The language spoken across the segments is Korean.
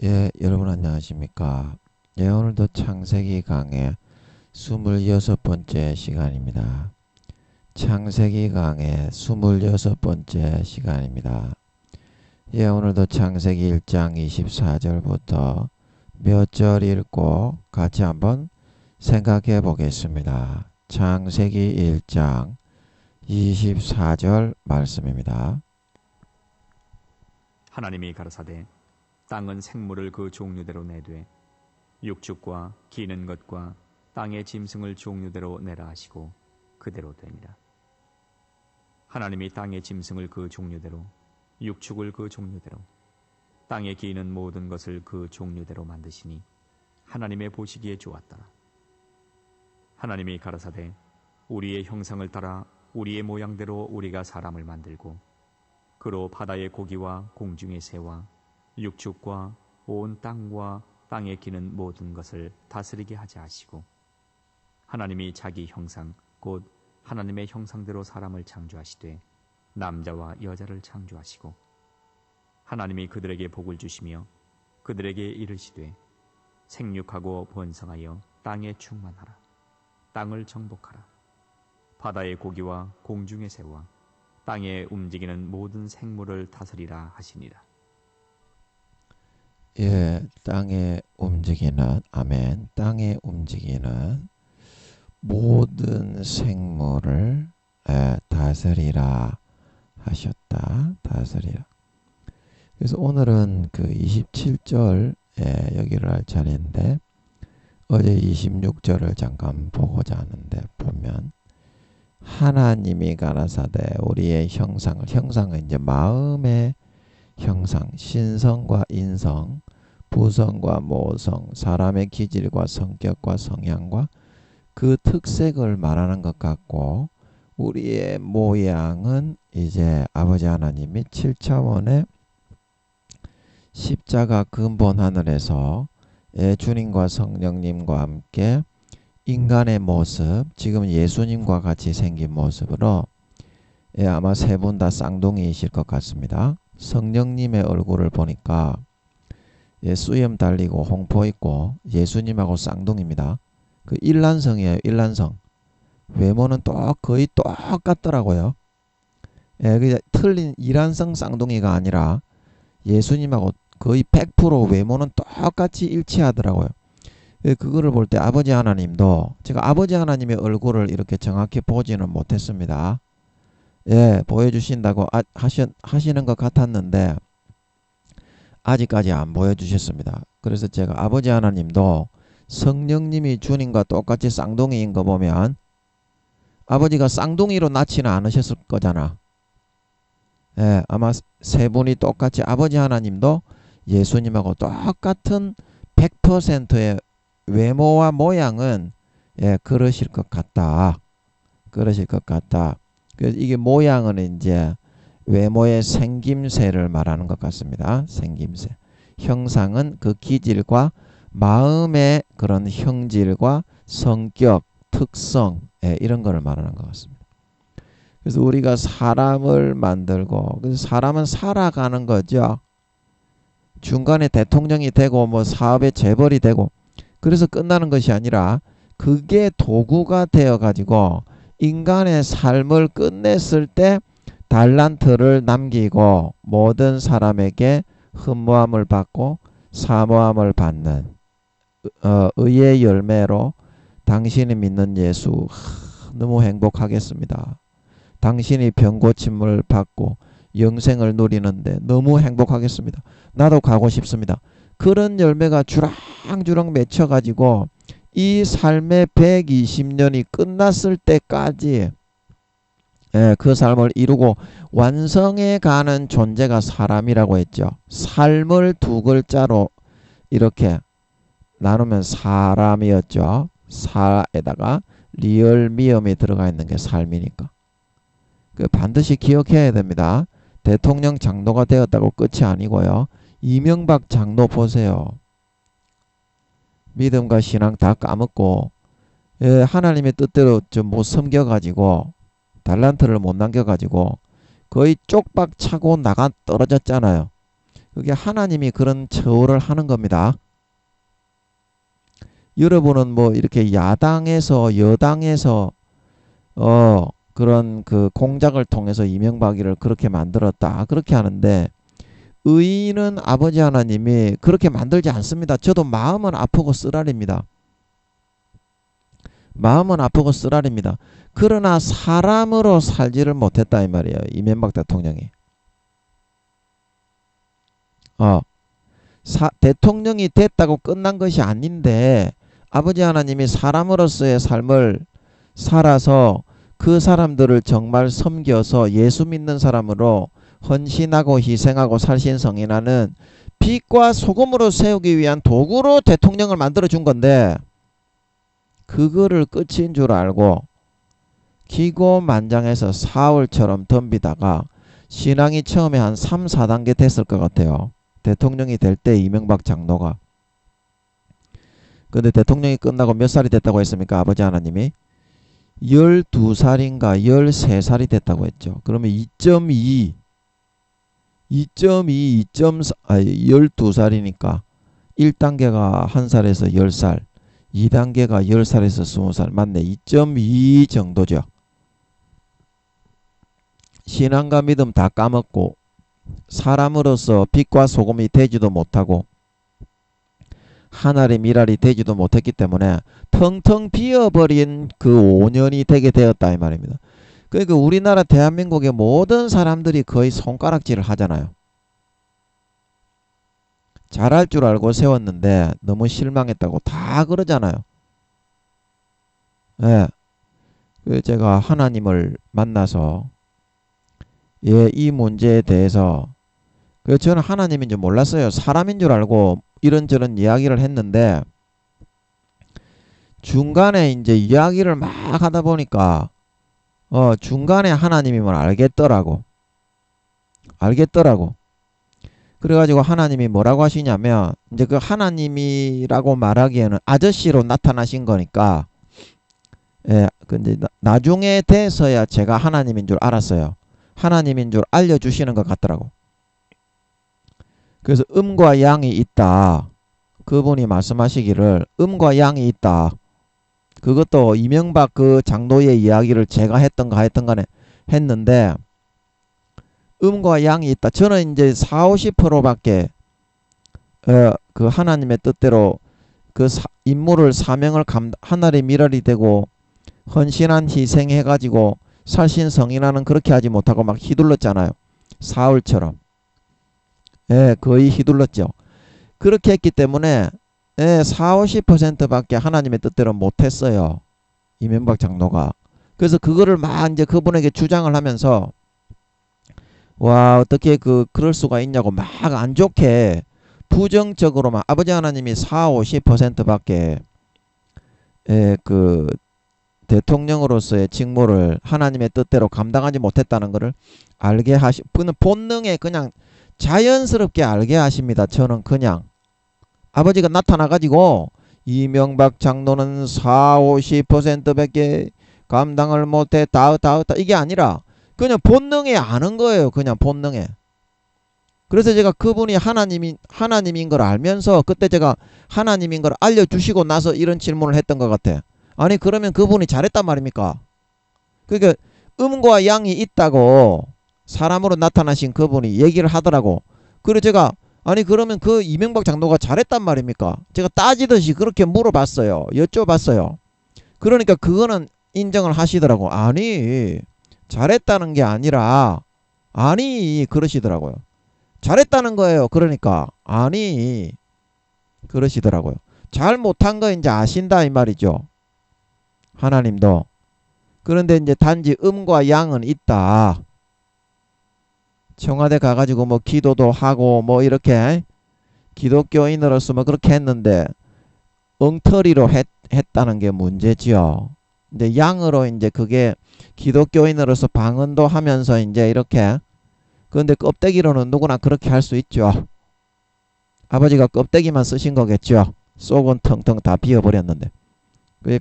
예, 여러분 안녕하십니까? 예, 오늘도 창세기 강의 26번째 시간입니다. 창세기 강의 26번째 시간입니다. 예, 오늘도 창세기 1장 24절부터 몇 절 읽고 같이 한번 생각해 보겠습니다. 창세기 1장 24절 말씀입니다. 하나님이 가라사대 땅은 생물을 그 종류대로 내되 육축과 기는 것과 땅의 짐승을 종류대로 내라 하시고 그대로 되니라. 하나님이 땅의 짐승을 그 종류대로 육축을 그 종류대로 땅에 기는 모든 것을 그 종류대로 만드시니 하나님의 보시기에 좋았더라. 하나님이 가라사대 우리의 형상을 따라 우리의 모양대로 우리가 사람을 만들고 그로 바다의 고기와 공중의 새와 육축과 온 땅과 땅에 기는 모든 것을 다스리게 하자 하시고 하나님이 자기 형상 곧 하나님의 형상대로 사람을 창조하시되 남자와 여자를 창조하시고 하나님이 그들에게 복을 주시며 그들에게 이르시되 생육하고 번성하여 땅에 충만하라. 땅을 정복하라. 바다의 고기와 공중의 새와 땅에 움직이는 모든 생물을 다스리라 하시니라. 예, 땅에 움직이는, 아멘. 땅에 움직이는 모든 생물을 다스리라 하셨다. 다스리라. 그래서 오늘은 그 27절 여기를 할 차례인데 어제 26절을 잠깐 보고자 하는데 보면 하나님이 가라사대 우리의 형상은 이제 마음의 형상, 신성과 인성, 부성과 모성, 사람의 기질과 성격과 성향과 그 특색을 말하는 것 같고 우리의 모양은 이제 아버지 하나님이 7차원의 십자가 근본 하늘에서 주님과 성령님과 함께 인간의 모습, 지금 예수님과 같이 생긴 모습으로 아마 세 분 다 쌍둥이이실 것 같습니다. 성령님의 얼굴을 보니까 수염 달리고 홍포 있고 예수님하고 쌍둥이입니다. 그 일란성이에요. 일란성. 외모는 거의 똑같더라고요. 그냥 틀린 일란성 쌍둥이가 아니라 예수님하고 거의 100% 외모는 똑같이 일치하더라고요. 그거를 볼 때 아버지 하나님도 제가 아버지 하나님의 얼굴을 이렇게 정확히 보지는 못했습니다. 보여주신다고 하시는 것 같았는데 아직까지 안 보여주셨습니다. 그래서 제가 아버지 하나님도 성령님이 주님과 똑같이 쌍둥이인 거 보면 아버지가 쌍둥이로 낳지는 않으셨을 거잖아. 아마 세 분이 똑같이 아버지 하나님도 예수님하고 똑같은 100%의 외모와 모양은 그러실 것 같다. 그러실 것 같다. 그래서 이게 모양은 이제 외모의 생김새를 말하는 것 같습니다. 생김새. 형상은 그 기질과 마음의 그런 형질과 성격, 특성 이런 거를 말하는 것 같습니다. 그래서 우리가 사람을 만들고 그래서 사람은 살아가는 거죠. 중간에 대통령이 되고 뭐 사업의 재벌이 되고 그래서 끝나는 것이 아니라 그게 도구가 되어 가지고 인간의 삶을 끝냈을 때 달란트를 남기고 모든 사람에게 흠모함을 받고 사모함을 받는 의의 열매로 당신이 믿는 예수 너무 행복하겠습니다. 당신이 병고침을 받고 영생을 누리는데 너무 행복하겠습니다. 나도 가고 싶습니다. 그런 열매가 주렁주렁 맺혀가지고 이 삶의 120년이 끝났을 때까지 그 삶을 이루고 완성해 가는 존재가 사람이라고 했죠. 삶을 두 글자로 이렇게 나누면 사람이었죠. 사에다가 리얼 미음이 들어가 있는 게 삶이니까. 반드시 기억해야 됩니다. 대통령 장로가 되었다고 끝이 아니고요. 이명박 장로 보세요. 믿음과 신앙 다 까먹고 하나님의 뜻대로 좀 못 섬겨가지고 달란트를 못 남겨가지고 거의 쪽박 차고 나가 떨어졌잖아요. 그게 하나님이 그런 처우를 하는 겁니다. 여러분은 뭐 이렇게 야당에서 여당에서 그런 그 공작을 통해서 이명박이를 그렇게 만들었다 그렇게 하는데 의인은 아버지 하나님이 그렇게 만들지 않습니다. 저도 마음은 아프고 쓰라립니다. 마음은 아프고 쓰라립니다. 그러나 사람으로 살지를 못했다 이 말이에요. 이명박 대통령이. 대통령이 됐다고 끝난 것이 아닌데 아버지 하나님이 사람으로서의 삶을 살아서 그 사람들을 정말 섬겨서 예수 믿는 사람으로 헌신하고 희생하고 살신성인하는 빛과 소금으로 세우기 위한 도구로 대통령을 만들어 준 건데 그거를 끝인 줄 알고 기고만장해서 사울처럼 덤비다가 신앙이 처음에 한 3, 4단계 됐을 것 같아요. 대통령이 될 때 이명박 장로가. 근데 대통령이 끝나고 몇 살이 됐다고 했습니까? 아버지 하나님이 12살인가 13살이 됐다고 했죠. 그러면 2.2 2.4 12살이니까 1단계가 1살에서 10살 2단계가 10살에서 20살 맞네. 2.2 정도죠. 신앙과 믿음 다 까먹고 사람으로서 빛과 소금이 되지도 못하고 하늘의 미랄이 되지도 못했기 때문에 텅텅 비어버린 그 5년이 되게 되었다 이 말입니다. 그러니까 우리나라 대한민국의 모든 사람들이 거의 손가락질을 하잖아요. 잘할 줄 알고 세웠는데 너무 실망했다고 다 그러잖아요. 예. 그 제가 하나님을 만나서 이 문제에 대해서 저는 하나님인 줄 몰랐어요. 사람인 줄 알고 이런저런 이야기를 했는데 중간에 이제 이야기를 막 하다 보니까 중간에 하나님임을 알겠더라고. 그래가지고 하나님이 뭐라고 하시냐면 이제 그 하나님이라고 말하기에는 아저씨로 나타나신 거니까 근데 나중에 돼서야 제가 하나님인 줄 알았어요. 하나님인 줄 알려주시는 것 같더라고. 그래서 음과 양이 있다. 그분이 말씀하시기를 음과 양이 있다. 그것도 이명박 그 장로의 이야기를 제가 했던가 간에 했는데 음과 양이 있다. 저는 이제 40~50%밖에 그 하나님의 뜻대로 그 임무를 사명을 하늘의 미랄이 되고 헌신한 희생해가지고 살신성인하는 그렇게 하지 못하고 막 휘둘렀잖아요. 사울처럼. 거의 휘둘렀죠. 그렇게 했기 때문에 40~50%밖에 하나님의 뜻대로 못했어요. 이명박 장로가. 그래서 그거를 막 이제 그분에게 주장을 하면서 와 어떻게 그럴 수가 있냐고 막 안 좋게 부정적으로만 아버지 하나님이 40~50%밖에 그 대통령으로서의 직무를 하나님의 뜻대로 감당하지 못했다는 것을 알게 본능에 그냥 자연스럽게 알게 하십니다. 저는 그냥 아버지가 나타나가지고 이명박 장로는 40~50%밖에 감당을 못해 다 이게 아니라 그냥 본능에 아는 거예요. 그냥 본능에. 그래서 제가 그분이 하나님인 걸 알면서 그때 제가 하나님인 걸 알려주시고 나서 이런 질문을 했던 것 같아. 아니 그러면 그분이 잘했단 말입니까? 그러니까 음과 양이 있다고 사람으로 나타나신 그분이 얘기를 하더라고. 그래서 제가 아니 그러면 그 이명박 장로가 잘했단 말입니까? 제가 따지듯이 그렇게 물어봤어요. 여쭤봤어요. 그러니까 그거는 인정을 하시더라고. 아니 잘했다는 게 아니라 아니 그러시더라고요. 잘했다는 거예요. 그러니까 아니 그러시더라고요. 잘못한 거 이제 아신다 이 말이죠. 하나님도. 그런데 이제 단지 음과 양은 있다. 청와대 가가지고 뭐 기도도 하고 뭐 이렇게 기독교인으로서 뭐 그렇게 했는데 엉터리로 했다는 게 문제지요. 이제 양으로 이제 그게 기독교인으로서 방언도 하면서 이제 이렇게 그런데 껍데기로는 누구나 그렇게 할 수 있죠. 아버지가 껍데기만 쓰신 거겠죠. 속은 텅텅 다 비어버렸는데.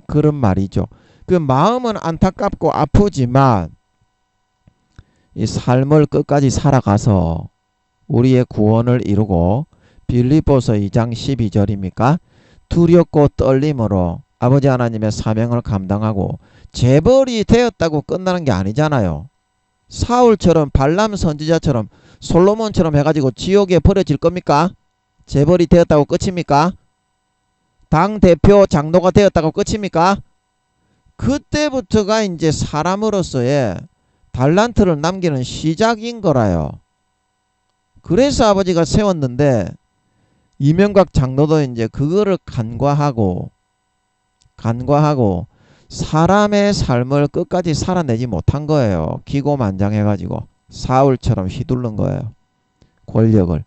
그런 말이죠. 그 마음은 안타깝고 아프지만 이 삶을 끝까지 살아가서 우리의 구원을 이루고 빌립보서 2장 12절입니까? 두렵고 떨림으로 아버지 하나님의 사명을 감당하고 재벌이 되었다고 끝나는 게 아니잖아요. 사울처럼 발람 선지자처럼 솔로몬처럼 해가지고 지옥에 버려질 겁니까? 재벌이 되었다고 끝입니까? 당대표 장로가 되었다고 끝입니까? 그때부터가 이제 사람으로서의 달란트를 남기는 시작인 거라요. 그래서 아버지가 세웠는데 이명박 장로도 이제 그거를 간과하고 사람의 삶을 끝까지 살아내지 못한 거예요. 기고만장해가지고 사울처럼 휘두른 거예요. 권력을.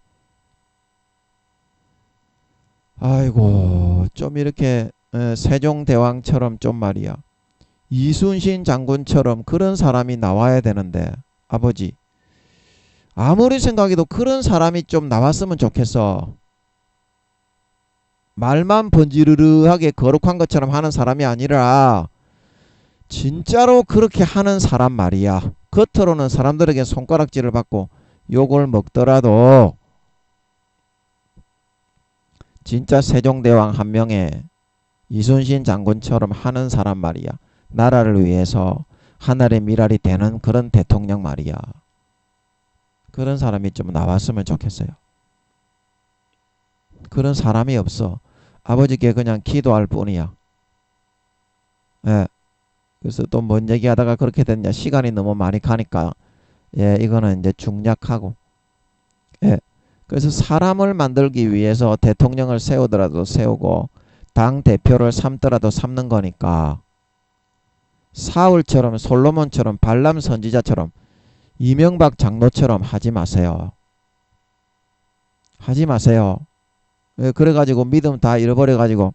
아이고 좀 이렇게 세종대왕처럼 좀 말이야. 이순신 장군처럼 그런 사람이 나와야 되는데 아버지 아무리 생각해도 그런 사람이 좀 나왔으면 좋겠어. 말만 번지르르하게 거룩한 것처럼 하는 사람이 아니라 진짜로 그렇게 하는 사람 말이야. 겉으로는 사람들에게 손가락질을 받고 욕을 먹더라도 진짜 세종대왕 한 명에 이순신 장군처럼 하는 사람 말이야. 나라를 위해서 하늘의 미랄이 되는 그런 대통령 말이야. 그런 사람이 좀 나왔으면 좋겠어요. 그런 사람이 없어. 아버지께 그냥 기도할 뿐이야. 예. 그래서 또 뭔 얘기하다가 그렇게 됐냐. 시간이 너무 많이 가니까 예, 이거는 이제 중략하고. 예. 그래서 사람을 만들기 위해서 대통령을 세우더라도 세우고 당 대표를 삼더라도 삼는 거니까 사울처럼 솔로몬처럼 발람 선지자처럼 이명박 장로처럼 하지 마세요. 하지 마세요. 그래가지고 믿음 다 잃어버려가지고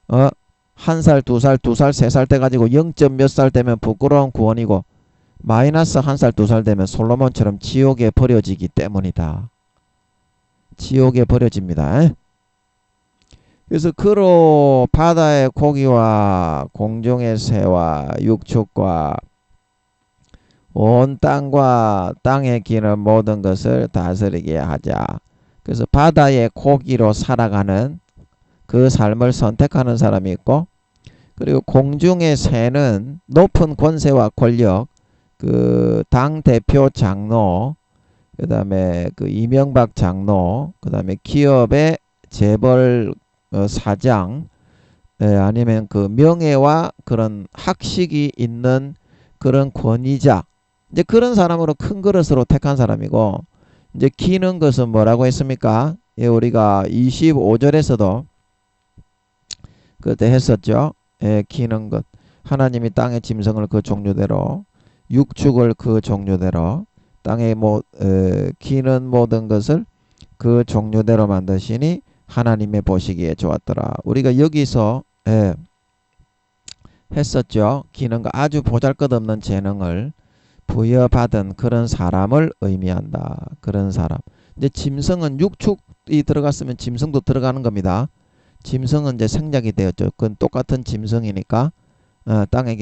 1살, 2살, 2살, 3살 돼가지고 0. 몇 살 되면 부끄러운 구원이고 마이너스 1살, 2살 되면 솔로몬처럼 지옥에 버려지기 때문이다. 지옥에 버려집니다. 그래서 그로 바다의 고기와 공중의 새와 육축과 온 땅과 땅에 기는 모든 것을 다스리게 하자. 그래서 바다의 고기로 살아가는 그 삶을 선택하는 사람이 있고, 그리고 공중의 새는 높은 권세와 권력, 그 당 대표 장로, 그 다음에 그 이명박 장로, 그 다음에 기업의 재벌 사장, 아니면 그 명예와 그런 학식이 있는 그런 권위자, 이제 그런 사람으로 큰 그릇으로 택한 사람이고, 이제 기는 것은 뭐라고 했습니까? 예, 우리가 25절에서도 그때 했었죠. 예, 기는 것. 하나님이 땅의 짐승을 그 종류대로, 육축을 그 종류대로, 땅에 기는 모든 것을 그 종류대로 만드시니 하나님의 보시기에 좋았더라. 우리가 여기서 했었죠. 기는 거 아주 보잘것없는 재능을 부여받은 그런 사람을 의미한다. 그런 사람. 이제 짐승은 육축이 들어갔으면 짐승도 들어가는 겁니다. 짐승은 이제 생략이 되었죠. 그건 똑같은 짐승이니까 땅에.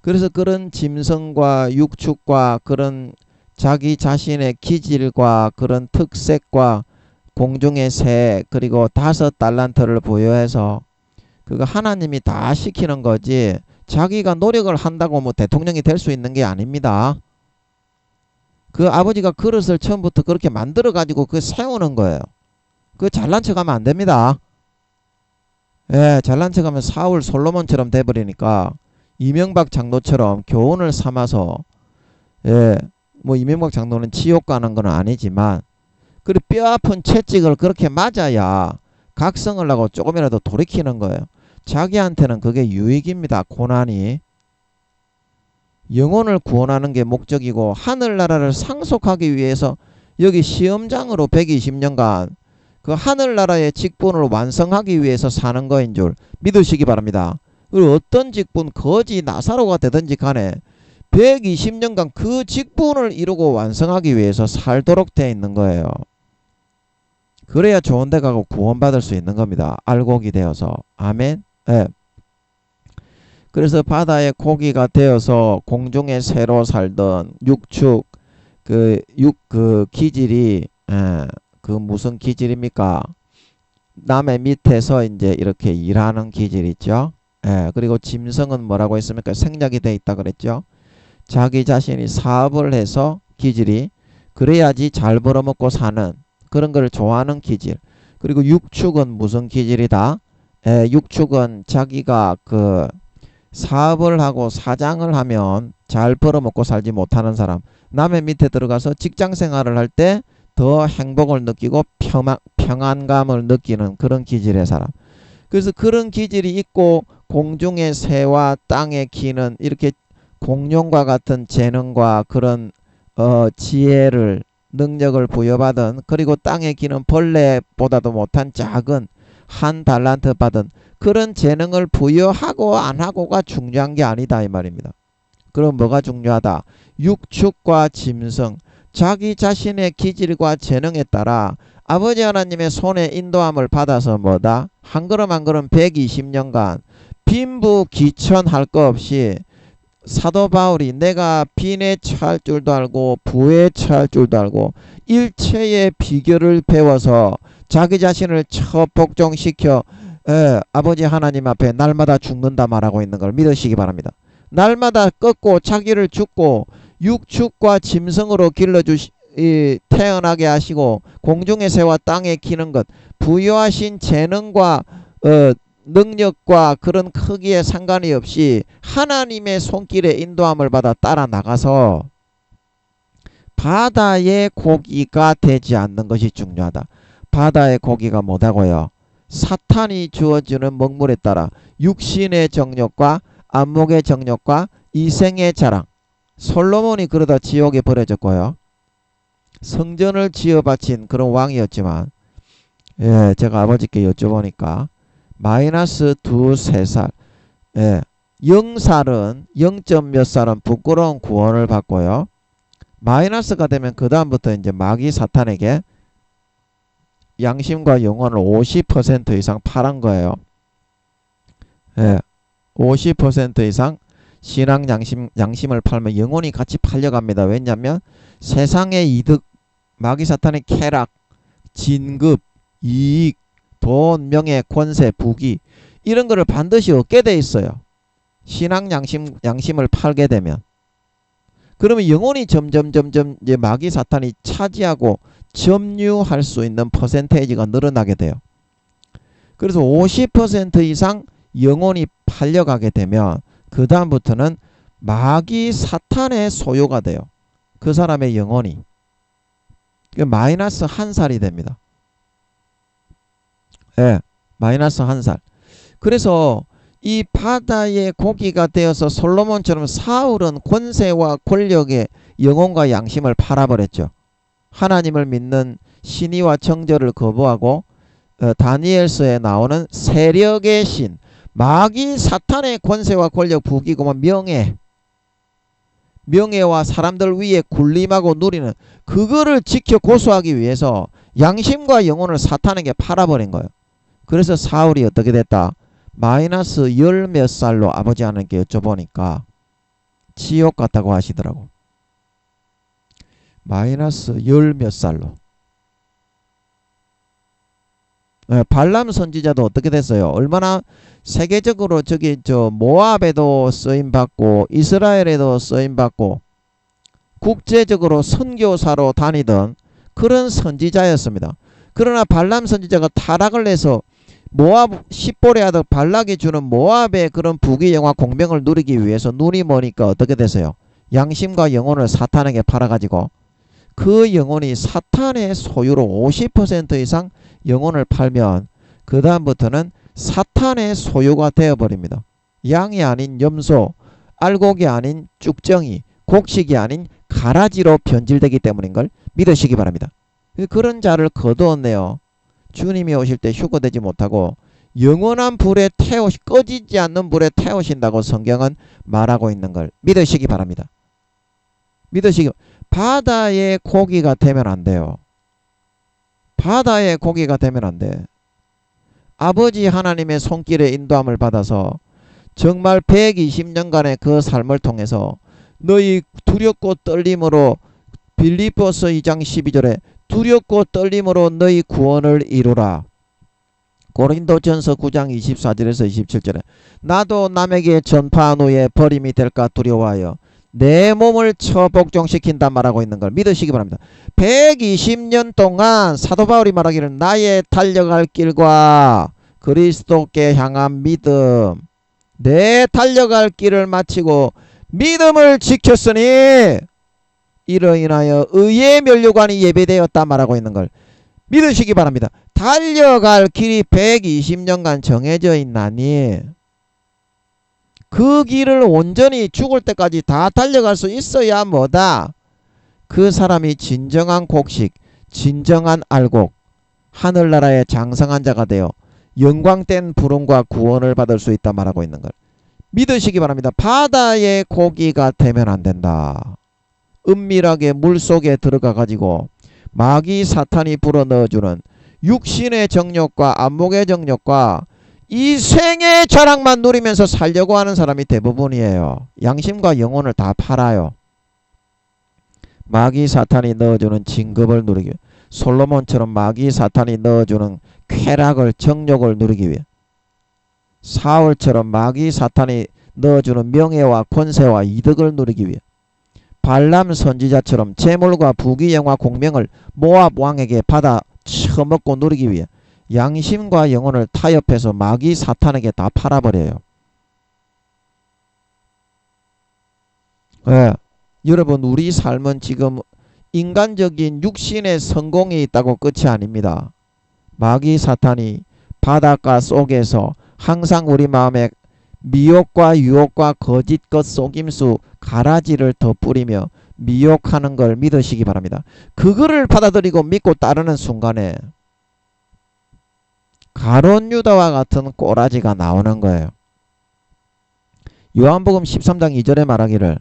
그래서 그런 짐승과 육축과 그런 자기 자신의 기질과 그런 특색과 공중의 새 그리고 5달란트를 부여해서 그거 하나님이 다 시키는 거지 자기가 노력을 한다고 뭐 대통령이 될 수 있는 게 아닙니다. 그 아버지가 그릇을 처음부터 그렇게 만들어 가지고 그 세우는 거예요. 그 잘난 척하면 안 됩니다. 예, 잘난 척하면 사울 솔로몬처럼 돼버리니까 이명박 장로처럼 교훈을 삼아서 뭐 이명박 장로는 지옥 가는 건 아니지만 그리고 뼈아픈 채찍을 그렇게 맞아야 각성을 하고 조금이라도 돌이키는 거예요. 자기한테는 그게 유익입니다. 고난이. 영혼을 구원하는 게 목적이고 하늘나라를 상속하기 위해서 여기 시험장으로 120년간 그 하늘나라의 직분을 완성하기 위해서 사는 거인 줄 믿으시기 바랍니다. 그리고 어떤 직분, 거지 나사로가 되든지 간에 120년간 그 직분을 이루고 완성하기 위해서 살도록 되어 있는 거예요. 그래야 좋은 데 가고 구원받을 수 있는 겁니다. 알곡이 되어서. 아멘. 네. 그래서 바다의 고기가 되어서 공중의 새로 살던 육축 그 기질이 그 무슨 기질입니까? 남의 밑에서 이제 이렇게 일하는 기질 있죠. 그리고 짐승은 뭐라고 했습니까? 생략이 돼 있다 그랬죠. 자기 자신이 사업을 해서 기질이 그래야지 잘 벌어먹고 사는 그런 걸 좋아하는 기질. 그리고 육축은 무슨 기질이다? 육축은 자기가 그 사업을 하고 사장을 하면 잘 벌어먹고 살지 못하는 사람. 남의 밑에 들어가서 직장 생활을 할 때 더 행복을 느끼고 평안감을 느끼는 그런 기질의 사람. 그래서 그런 기질이 있고 공중의 새와 땅의 기는 이렇게 공룡과 같은 재능과 그런 지혜를 능력을 부여받은, 그리고 땅의 기는 벌레보다도 못한 작은 한 달란트 받은 그런 재능을 부여하고 안 하고가 중요한 게 아니다 이 말입니다. 그럼 뭐가 중요하다? 육축과 짐승, 자기 자신의 기질과 재능에 따라 아버지 하나님의 손에 인도함을 받아서 뭐다? 한 걸음 한 걸음 120년간 빈부귀천할 거 없이 사도 바울이 내가 빈에 처할 줄도 알고 부에 처할 줄도 알고 일체의 비결을 배워서 자기 자신을 처복종시켜 아버지 하나님 앞에 날마다 죽는다 말하고 있는 걸 믿으시기 바랍니다. 날마다 꺾고 자기를 죽고 육축과 짐승으로 태어나게 하시고 공중의 새와 땅에 기는 것 부여하신 재능과 능력과 그런 크기에 상관이 없이 하나님의 손길에 인도함을 받아 따라 나가서 바다의 고기가 되지 않는 것이 중요하다. 바다의 고기가 뭐다고요? 사탄이 주어주는 먹물에 따라 육신의 정욕과 안목의 정욕과 이생의 자랑. 솔로몬이 그러다 지옥에 버려졌고요. 성전을 지어 바친 그런 왕이었지만 제가 아버지께 여쭤보니까 마이너스 2-3살 0살은 0점 몇 살은 부끄러운 구원을 받고요. 마이너스가 되면 그 다음부터 이제 마귀 사탄에게 양심과 영혼을 50% 이상 팔은 거예요. 50% 이상 신앙 양심을 팔면 영혼이 같이 팔려갑니다. 왜냐하면 세상의 이득, 마귀 사탄의 쾌락, 진급, 이익, 돈, 명예, 권세, 부귀 이런 거를 반드시 얻게 돼 있어요. 신앙 양심을 팔게 되면. 그러면 영혼이 점점 이제 마귀 사탄이 차지하고 점유할 수 있는 퍼센테이지가 늘어나게 돼요. 그래서 50% 이상 영혼이 팔려가게 되면 그 다음부터는 마귀 사탄의 소유가 돼요. 그 사람의 영혼이. 마이너스 1살이 됩니다. 마이너스 1살. 그래서 이 바다의 고기가 되어서 솔로몬처럼 사울은 권세와 권력의 영혼과 양심을 팔아버렸죠. 하나님을 믿는 신의와 정절을 거부하고 다니엘서에 나오는 세력의 신, 마귀 사탄의 권세와 권력 부귀고 명예와 사람들 위에 군림하고 누리는 그거를 지켜 고수하기 위해서 양심과 영혼을 사탄에게 팔아버린 거예요. 그래서 사울이 어떻게 됐다? 마이너스 10 몇 살로 아버지 하나님께 여쭤보니까 지옥 같다고 하시더라고. 마이너스 10 몇 살로. 발람 선지자도 어떻게 됐어요? 얼마나 세계적으로 모압에도 쓰임받고 이스라엘에도 쓰임받고 국제적으로 선교사로 다니던 그런 선지자였습니다. 그러나 발람 선지자가 타락을 해서 모압 십보레 아들 발락이 주는 모압의 그런 부귀영화 공명을 누리기 위해서 눈이 머니까 어떻게 되세요? 양심과 영혼을 사탄에게 팔아가지고 그 영혼이 사탄의 소유로 50% 이상 영혼을 팔면 그 다음부터는 사탄의 소유가 되어버립니다. 양이 아닌 염소, 알곡이 아닌 쭉정이, 곡식이 아닌 가라지로 변질되기 때문인 걸 믿으시기 바랍니다. 그런 자를 거두었네요. 주님이 오실 때 휴거되지 못하고 영원한 불에 꺼지지 않는 불에 태우신다고 성경은 말하고 있는 걸 믿으시기 바랍니다. 바다의 고기가 되면 안 돼요. 바다의 고기가 되면 안 돼. 아버지 하나님의 손길에 인도함을 받아서 정말 120년간의 그 삶을 통해서 너희 두렵고 떨림으로 빌립보서 2장 12절에 두렵고 떨림으로 너희 구원을 이루라. 고린도전서 9장 24절에서 27절에 나도 남에게 전파한 후에 버림이 될까 두려워하여 내 몸을 처복종시킨다 말하고 있는 걸 믿으시기 바랍니다. 120년 동안 사도 바울이 말하기를 나의 달려갈 길과 그리스도께 향한 믿음, 내 달려갈 길을 마치고 믿음을 지켰으니 이로 인하여 의의 면류관이 예배되었다 말하고 있는 걸 믿으시기 바랍니다. 달려갈 길이 120년간 정해져 있나니 그 길을 온전히 죽을 때까지 다 달려갈 수 있어야 뭐다? 그 사람이 진정한 곡식, 진정한 알곡, 하늘나라의 장성한 자가 되어 영광된 부름과 구원을 받을 수 있다 말하고 있는 걸 믿으시기 바랍니다. 바다의 고기가 되면 안 된다. 은밀하게 물속에 들어가 가지고 마귀 사탄이 불어넣어주는 육신의 정욕과 안목의 정욕과 이 생의 자랑만 누리면서 살려고 하는 사람이 대부분이에요. 양심과 영혼을 다 팔아요. 마귀 사탄이 넣어주는 진급을 누리기 위해, 솔로몬처럼 마귀 사탄이 넣어주는 쾌락을 정욕을 누리기 위해, 사울처럼 마귀 사탄이 넣어주는 명예와 권세와 이득을 누리기 위해, 발람 선지자처럼 재물과 부귀영화 공명을 모압 왕에게 받아 처먹고 누리기 위해 양심과 영혼을 타협해서 마귀 사탄에게 다 팔아버려요. 예, 여러분 우리 삶은 지금 인간적인 육신의 성공이 있다고 끝이 아닙니다. 마귀 사탄이 바닷가 속에서 항상 우리 마음에 미혹과 유혹과 거짓것 속임수 가라지를 덧뿌리며 미혹하는 걸 믿으시기 바랍니다. 그거를 받아들이고 믿고 따르는 순간에 가룟 유다와 같은 꼬라지가 나오는 거예요. 요한복음 13장 2절에 말하기를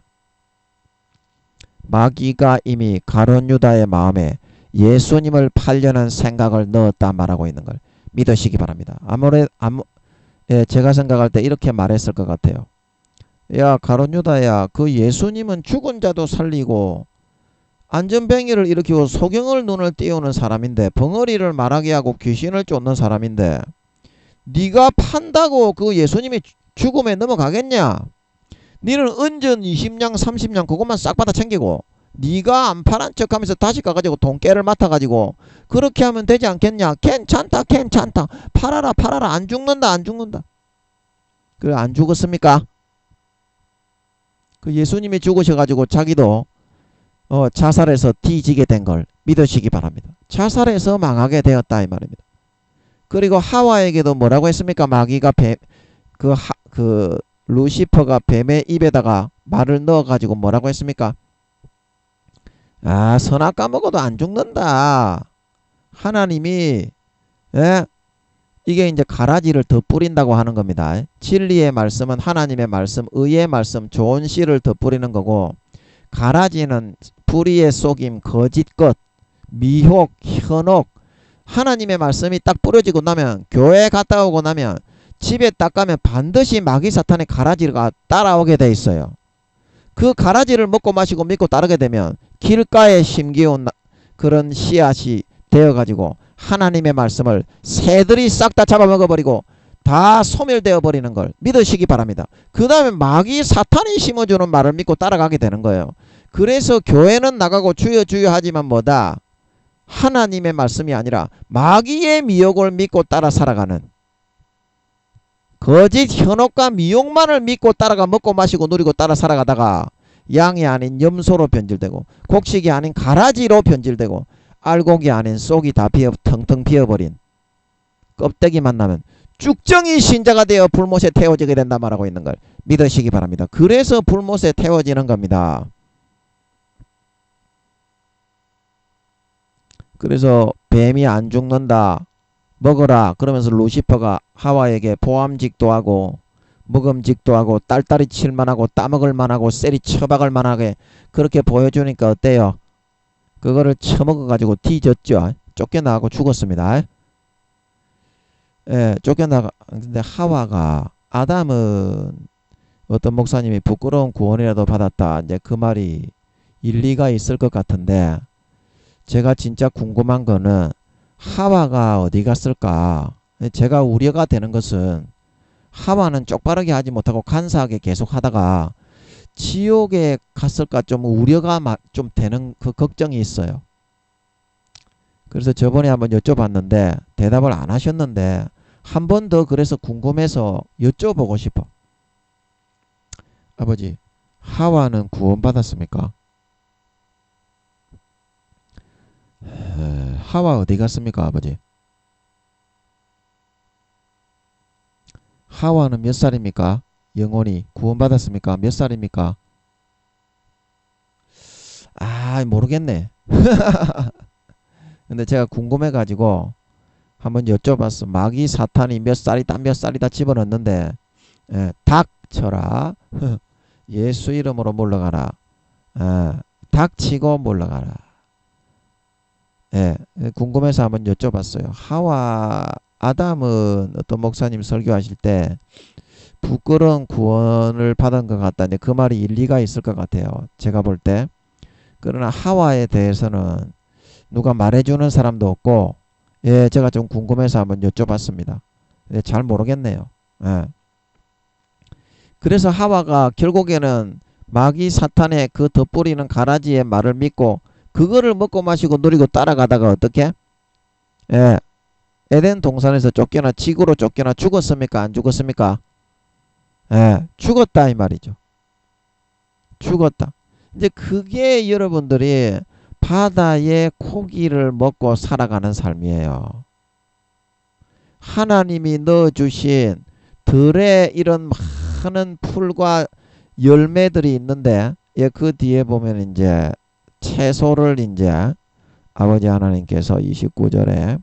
마귀가 이미 가룟 유다의 마음에 예수님을 팔려는 생각을 넣었다 말하고 있는 걸 믿으시기 바랍니다. 제가 생각할 때 이렇게 말했을 것 같아요. 야 가룟 유다야, 그 예수님은 죽은 자도 살리고 안전뱅이를 일으키고 소경을 눈을 띄우는 사람인데, 벙어리를 말하게 하고 귀신을 쫓는 사람인데 네가 판다고 그 예수님이 죽음에 넘어가겠냐? 니는 은전 20냥 30냥 그것만 싹 받아 챙기고 네가 안 팔한 척하면서 다시 가가지고 돈깨를 맡아가지고 그렇게 하면 되지 않겠냐? 괜찮다 괜찮다, 팔아라 팔아라, 안 죽는다 안 죽는다. 그래 안 죽었습니까? 그 예수님이 죽으셔가지고 자기도 자살해서 뒤지게 된 걸 믿으시기 바랍니다. 자살해서 망하게 되었다 이 말입니다. 그리고 하와에게도 뭐라고 했습니까? 마귀가 루시퍼가 뱀의 입에다가 말을 넣어가지고 뭐라고 했습니까? 아, 선악 까먹어도 안 죽는다. 하나님이 이게 이제 가라지를 덧뿌린다고 하는 겁니다. 진리의 말씀은 하나님의 말씀, 의의 말씀, 좋은 씨를 덧뿌리는 거고, 가라지는 불의의 속임, 거짓것, 미혹, 현혹, 하나님의 말씀이 딱 뿌려지고 나면, 교회 갔다 오고 나면 집에 딱 가면 반드시 마귀 사탄의 가라지가 따라오게 돼 있어요. 그 가라지를 먹고 마시고 믿고 따르게 되면 길가에 심기운 그런 씨앗이 되어가지고 하나님의 말씀을 새들이 싹 다 잡아먹어버리고 다 소멸되어 버리는 걸 믿으시기 바랍니다. 그 다음에 마귀 사탄이 심어주는 말을 믿고 따라가게 되는 거예요. 그래서 교회는 나가고 주여 주여 하지만 뭐다? 하나님의 말씀이 아니라 마귀의 미혹을 믿고 따라 살아가는, 거짓 현혹과 미혹만을 믿고 따라가 먹고 마시고 누리고 따라 살아가다가 양이 아닌 염소로 변질되고, 곡식이 아닌 가라지로 변질되고, 알곡이 아닌 쏙이 다 텅텅 비어버린 껍데기만 나면 쭉정이 신자가 되어 불못에 태워지게 된다 말하고 있는 걸 믿으시기 바랍니다. 그래서 불못에 태워지는 겁니다. 그래서 뱀이 안 죽는다, 먹어라 그러면서 루시퍼가 하와에게 보암직도 하고 먹음직도 하고 딸딸이 칠만하고 따먹을만하고 세리 처박을 만하게 그렇게 보여주니까 어때요? 그거를 처먹어가지고 뒤졌죠. 쫓겨나가고 죽었습니다. 예, 쫓겨나가. 근데 하와가, 아담은 어떤 목사님이 부끄러운 구원이라도 받았다, 이제 그 말이 일리가 있을 것 같은데, 제가 진짜 궁금한 거는 하와가 어디 갔을까? 제가 우려가 되는 것은 하와는 쪽바르게 하지 못하고 간사하게 계속 하다가 지옥에 갔을까 좀 우려가 좀 되는 그 걱정이 있어요. 그래서 저번에 한번 여쭤봤는데 대답을 안 하셨는데 한 번 더 그래서 궁금해서 여쭤보고 싶어. 아버지, 하와는 구원받았습니까? 하와 어디 갔습니까, 아버지? 하와는 몇 살입니까? 영혼이 구원받았습니까? 몇 살입니까? 아, 모르겠네. 근데 제가 궁금해가지고 한번 여쭤봤어. 마귀 사탄이 몇 살이다 몇 살이다 집어넣는데 닥쳐라. 예수 이름으로 물러가라. 닥치고 물러가라. 궁금해서 한번 여쭤봤어요. 하와 아담은 어떤 목사님 설교하실 때 부끄러운 구원을 받은 것 같다는데 그 말이 일리가 있을 것 같아요. 제가 볼 때. 그러나 하와에 대해서는 누가 말해주는 사람도 없고 제가 좀 궁금해서 한번 여쭤봤습니다. 잘 모르겠네요. 그래서 하와가 결국에는 마귀 사탄의 그 덧뿌리는 가라지의 말을 믿고 그거를 먹고 마시고 누리고 따라가다가 어떻게? 에덴 동산에서 쫓겨나 지구로 쫓겨나 죽었습니까? 안 죽었습니까? 죽었다 이 말이죠. 죽었다. 이제 그게 여러분들이 바다의 고기를 먹고 살아가는 삶이에요. 하나님이 넣어주신 들에 이런 많은 풀과 열매들이 있는데 그 뒤에 보면 이제 채소를 이제 아버지 하나님께서 29절에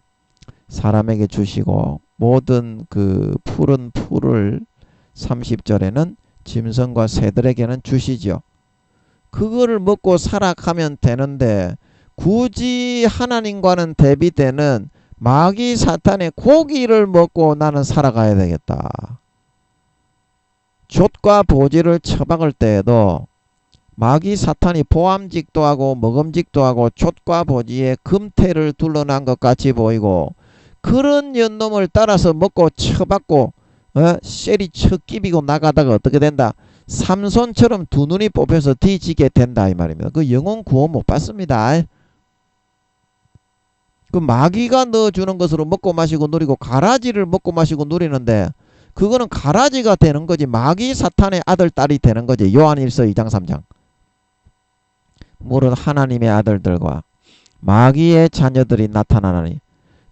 사람에게 주시고 모든 그 푸른 풀을 30절에는 짐승과 새들에게는 주시죠. 그거를 먹고 살아가면 되는데 굳이 하나님과는 대비되는 마귀 사탄의 고기를 먹고 나는 살아가야 되겠다. 돛과 보지를 처박을 때에도 마귀 사탄이 보암직도 하고 먹음직도 하고 돛과 보지에 금태를 둘러난 것 같이 보이고 그런 연놈을 따라서 먹고 처박고 셀이 척끼비고 나가다가 어떻게 된다? 삼손처럼 두 눈이 뽑혀서 뒤지게 된다 이 말입니다. 그 영혼 구원 못 받습니다. 그 마귀가 넣어주는 것으로 먹고 마시고 누리고 가라지를 먹고 마시고 누리는데 그거는 가라지가 되는 거지 마귀 사탄의 아들 딸이 되는 거지. 요한일서 2장 3장. 물은 하나님의 아들들과 마귀의 자녀들이 나타나나니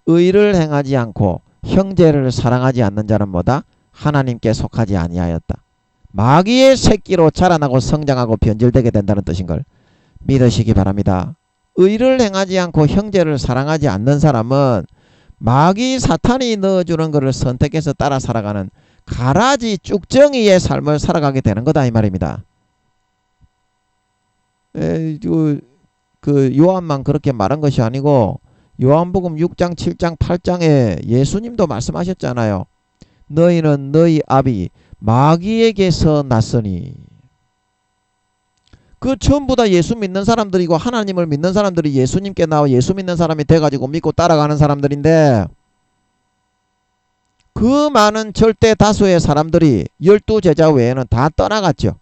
의를 행하지 않고 형제를 사랑하지 않는 자는 뭐다? 하나님께 속하지 아니하였다. 마귀의 새끼로 자라나고 성장하고 변질되게 된다는 뜻인 걸 믿으시기 바랍니다. 의를 행하지 않고 형제를 사랑하지 않는 사람은 마귀 사탄이 넣어주는 것을 선택해서 따라 살아가는 가라지 쭉정이의 삶을 살아가게 되는 거다 이 말입니다. 그 요한만 그렇게 말한 것이 아니고 요한복음 6장 7장 8장에 예수님도 말씀하셨잖아요. 너희는 너희 아비 마귀에게서 났으니. 그 전부 다 예수 믿는 사람들이고 하나님을 믿는 사람들이 예수님께 나와 예수 믿는 사람이 돼가지고 믿고 따라가는 사람들인데 그 많은 절대 다수의 사람들이 12제자 외에는 다 떠나갔죠.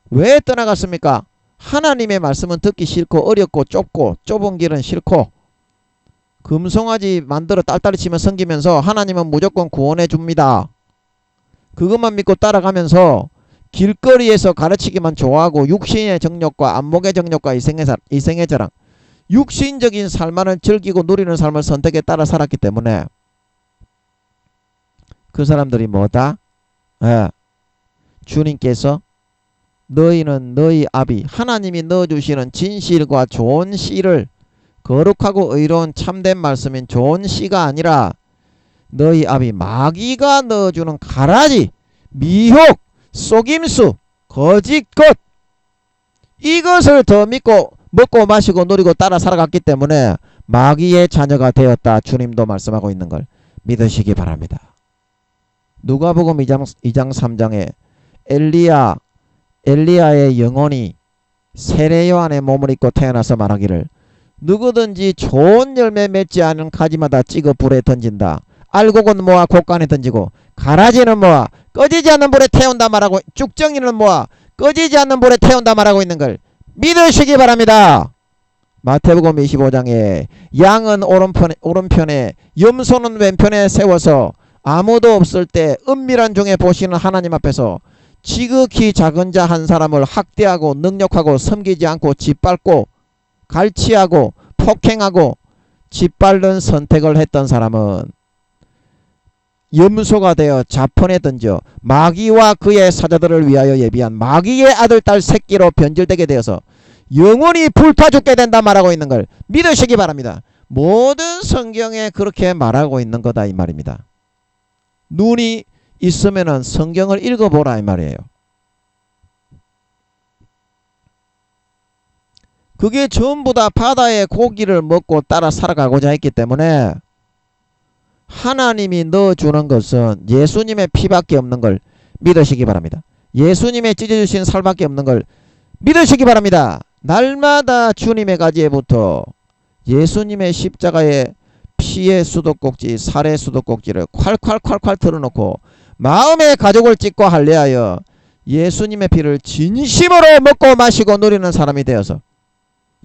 왜 떠나갔습니까? 하나님의 말씀은 듣기 싫고 어렵고 좁고 좁은 길은 싫고 금송아지 만들어 딸딸이 치며 섬기면서 하나님은 무조건 구원해 줍니다. 그것만 믿고 따라가면서 길거리에서 가르치기만 좋아하고 육신의 정욕과 안목의 정욕과 이생의 자랑 육신적인 삶만을 즐기고 누리는 삶을 선택에 따라 살았기 때문에 그 사람들이 뭐다? 주님께서 너희는 너희 아비 하나님이 넣어주시는 진실과 좋은 씨를 거룩하고 의로운 참된 말씀인 좋은 씨가 아니라 너희 아비 마귀가 넣어주는 가라지 미혹 속임수 거짓것 이것을 더 믿고 먹고 마시고 누리고 따라 살아갔기 때문에 마귀의 자녀가 되었다. 주님도 말씀하고 있는 걸 믿으시기 바랍니다. 누가복음 2장 3장에 엘리야의 영혼이 세례 요한의 몸을 입고 태어나서 말하기를 누구든지 좋은 열매 맺지 않은 가지마다 찍어 불에 던진다. 알곡은 모아 곳간에 던지고 가라지는 모아 꺼지지 않는 불에 태운다 말하고 쭉정이는 모아 꺼지지 않는 불에 태운다 말하고 있는 걸 믿으시기 바랍니다. 마태복음 25장에 양은 오른편에 염소는 왼편에 세워서 아무도 없을 때 은밀한 중에 보시는 하나님 앞에서 지극히 작은 자 한 사람을 학대하고 능욕하고 섬기지 않고 짓밟고 갈취하고 폭행하고 짓밟는 선택을 했던 사람은 염소가 되어 자펀에 던져 마귀와 그의 사자들을 위하여 예비한 마귀의 아들 딸 새끼로 변질되게 되어서 영원히 불타 죽게 된다 말하고 있는 걸 믿으시기 바랍니다. 모든 성경에 그렇게 말하고 있는 거다 이 말입니다. 눈이 있으면은 성경을 읽어보라 이 말이에요. 그게 전부 다 바다의 고기를 먹고 따라 살아가고자 했기 때문에 하나님이 넣어주는 것은 예수님의 피밖에 없는 걸 믿으시기 바랍니다. 예수님의 찢어주신 살밖에 없는 걸 믿으시기 바랍니다. 날마다 주님의 가지에부터 예수님의 십자가의 피의 수도꼭지, 살의 수도꼭지를 콸콸콸콸 털어놓고 마음의 가족을 찢고 할례하여 예수님의 피를 진심으로 먹고 마시고 누리는 사람이 되어서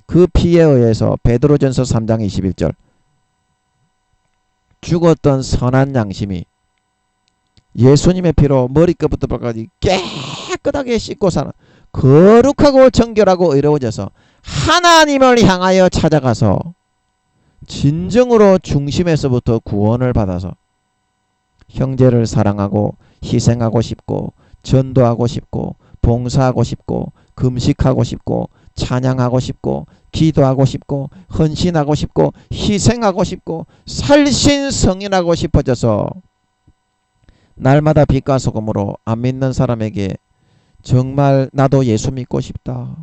그 피에 의해서 베드로전서 3장 21절 죽었던 선한 양심이 예수님의 피로 머리끝부터 발까지 깨끗하게 씻고 사는 거룩하고 정결하고 의로워져서 하나님을 향하여 찾아가서 진정으로 중심에서부터 구원을 받아서 형제를 사랑하고 희생하고 싶고 전도하고 싶고 봉사하고 싶고 금식하고 싶고 찬양하고 싶고 기도하고 싶고 헌신하고 싶고 희생하고 싶고 살신성인하고 싶어져서 날마다 빛과 소금으로 안 믿는 사람에게 정말 나도 예수 믿고 싶다.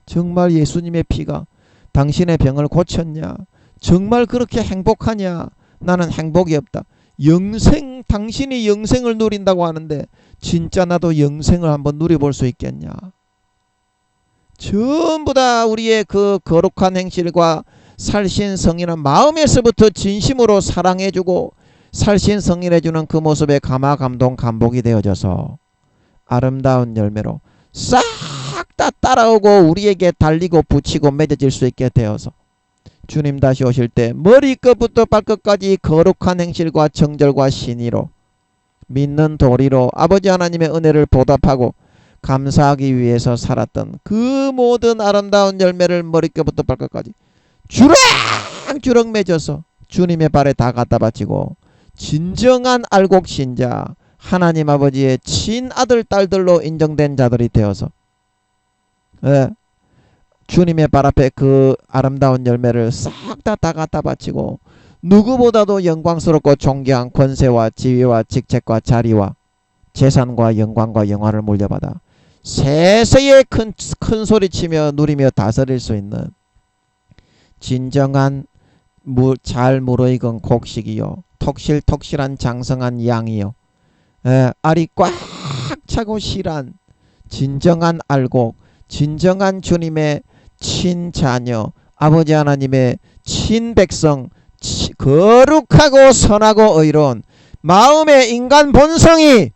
정말 예수님의 피가 당신의 병을 고쳤냐? 정말 그렇게 행복하냐? 나는 행복이 없다. 영생, 당신이 영생을 누린다고 하는데 진짜 나도 영생을 한번 누려볼 수 있겠냐? 전부 다 우리의 그 거룩한 행실과 살신성인은 마음에서부터 진심으로 사랑해주고 살신성인해주는 그 모습에 감화감동 감복이 되어져서 아름다운 열매로 싹 다 따라오고 우리에게 달리고 붙이고 맺어질 수 있게 되어서 주님 다시 오실 때 머리끝부터 발끝까지 거룩한 행실과 정절과 신의로 믿는 도리로 아버지 하나님의 은혜를 보답하고 감사하기 위해서 살았던 그 모든 아름다운 열매를 머리끝부터 발끝까지 주렁주렁 맺어서 주님의 발에 다 갖다 바치고 진정한 알곡신자 하나님 아버지의 친아들 딸들로 인정된 자들이 되어서 주님의 발 앞에 그 아름다운 열매를 싹 다 갖다 바치고 누구보다도 영광스럽고 존귀한 권세와 지위와 직책과 자리와 재산과 영광과 영화를 물려받아 세세에 큰 소리치며 누리며 다스릴 수 있는 진정한 잘 무르익은 곡식이요 톡실톡실한 장성한 양이요 알이 꽉 차고 실한 진정한 알곡 진정한 주님의 친자녀 아버지 하나님의 친백성 거룩하고 선하고 의로운 마음의 인간 본성이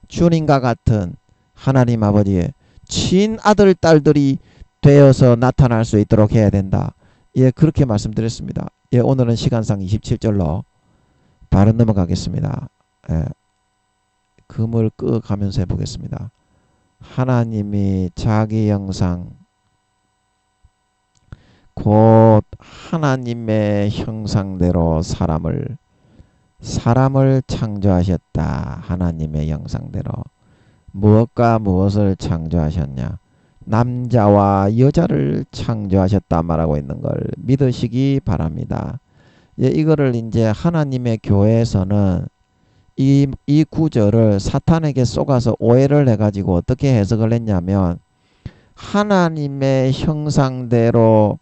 주님과 같은 하나님 아버지의 친아들 딸들이 되어서 나타날 수 있도록 해야 된다. 예, 그렇게 말씀드렸습니다. 예, 오늘은 시간상 27절로 바로 넘어가겠습니다. 예, 금을 끄가면서 해보겠습니다. 하나님이 자기 형상 곧 하나님의 형상대로 사람을 창조하셨다. 하나님의 형상대로 무엇과 무엇을 창조하셨냐? 남자와 여자를 창조하셨다 말하고 있는 걸 믿으시기 바랍니다. 예, 이거를 이제 하나님의 교회에서는 이 구절을 사탄에게 속아서 오해를 해가지고 어떻게 해석을 했냐면 하나님의 형상대로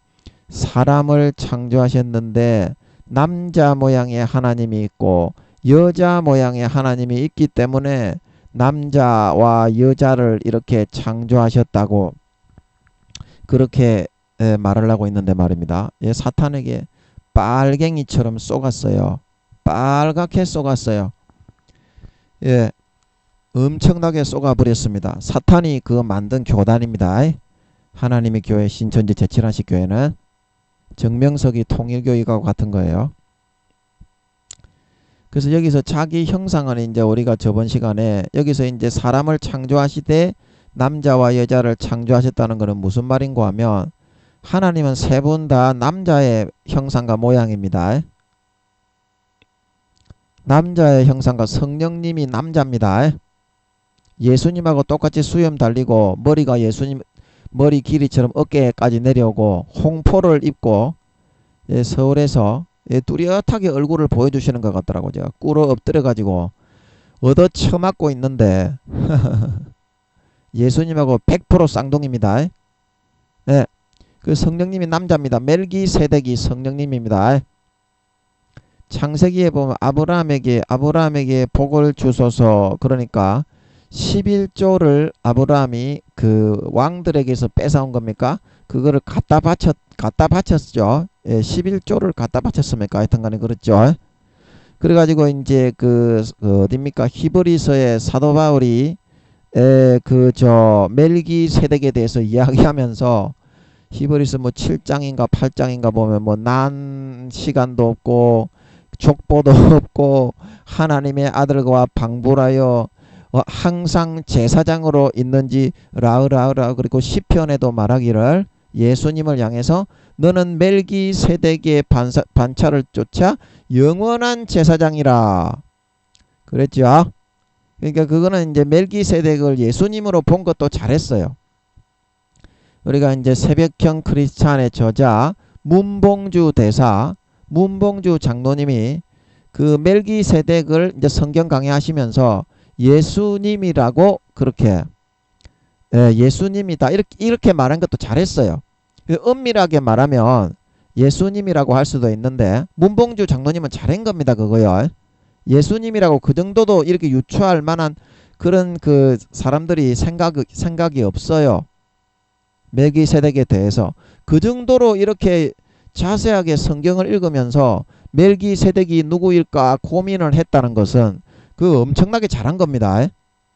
사람을 창조하셨는데 남자 모양의 하나님이 있고 여자 모양의 하나님이 있기 때문에 남자와 여자를 이렇게 창조하셨다고 그렇게 말을 하고 있는데 말입니다. 예, 사탄에게 빨갱이처럼 쏘갔어요. 빨갛게 쏘갔어요. 예, 엄청나게 쏘가버렸습니다. 사탄이 그 만든 교단입니다. 하나님의 교회 신천지 제7한식 교회는 정명석이 통일교회가 같은 거예요. 그래서 여기서 자기 형상은 이제 우리가 저번 시간에 여기서 이제 사람을 창조하시되 남자와 여자를 창조하셨다는 것은 무슨 말인고 하면 하나님은 세 분 다 남자의 형상과 모양입니다. 남자의 형상과 성령님이 남자입니다. 예수님하고 똑같이 수염 달리고 머리가 예수님 머리 길이처럼 어깨까지 내려오고 홍포를 입고 서울에서 뚜렷하게 얼굴을 보여주시는 것 같더라고요. 제가 꿇어 엎드려 가지고 얻어 쳐맞고 있는데 예수님하고 100% 쌍둥이입니다. 네, 그 성령님이 남자입니다. 멜기세덱이 성령님입니다. 창세기에 보면 아브라함에게 복을 주소서, 그러니까 11조를 아브라함이 그 왕들에게서 뺏어온 겁니까? 그거를 갖다 바쳤죠. 예, 11조를 갖다 바쳤습니까? 하여튼간에 그렇죠. 그래가지고 이제 어딥니까? 히브리서의 사도 바울이 멜기세덱에 대해서 이야기하면서 히브리서 뭐 7장인가 8장인가 보면 뭐 난 시간도 없고 족보도 없고 하나님의 아들과 방불하여 항상 제사장으로 있는지 라으라으라. 그리고 시편에도 말하기를 예수님을 향해서 너는 멜기세덱의 반차를 쫓아 영원한 제사장이라 그랬죠. 그러니까 그거는 이제 멜기세덱을 예수님으로 본 것도 잘했어요. 우리가 이제 새벽형 크리스찬의 저자 문봉주 대사, 문봉주 장로님이 그 멜기세덱을 이제 성경 강의하시면서 예수님이라고 그렇게 예수님이다 이렇게 말한 것도 잘했어요. 엄밀하게 말하면 예수님이라고 할 수도 있는데 문봉주 장로님은 잘한 겁니다. 그거요. 예수님이라고 그 정도도 이렇게 유추할 만한 그런 그 사람들이 생각이 없어요. 멜기세덱에 대해서 그 정도로 이렇게 자세하게 성경을 읽으면서 멜기세덱이 누구일까 고민을 했다는 것은 그 엄청나게 잘한 겁니다.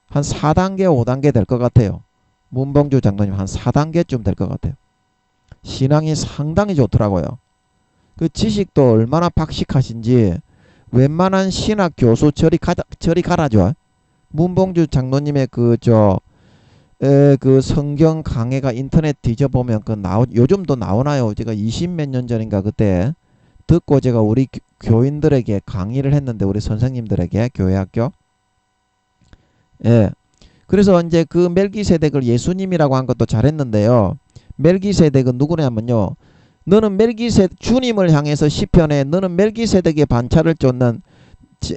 한 4단계 5단계 될 것 같아요. 문봉주 장로님 한 4단계쯤 될 것 같아요. 신앙이 상당히 좋더라고요. 그 지식도 얼마나 박식하신지 웬만한 신학 교수 저리 가라죠. 문봉주 장로님의 그 성경 강해가 인터넷 뒤져보면 요즘도 나오나요? 제가 20몇 년 전인가 그때 듣고 제가 우리 교인들에게 강의를 했는데, 우리 선생님들에게 교회학교. 예. 그래서 이제 그 멜기세덱을 예수님이라고 한 것도 잘했는데요. 멜기세덱은 누구냐면요. 너는 주님을 향해서 시편에 너는 멜기세덱의 반차를 쫓는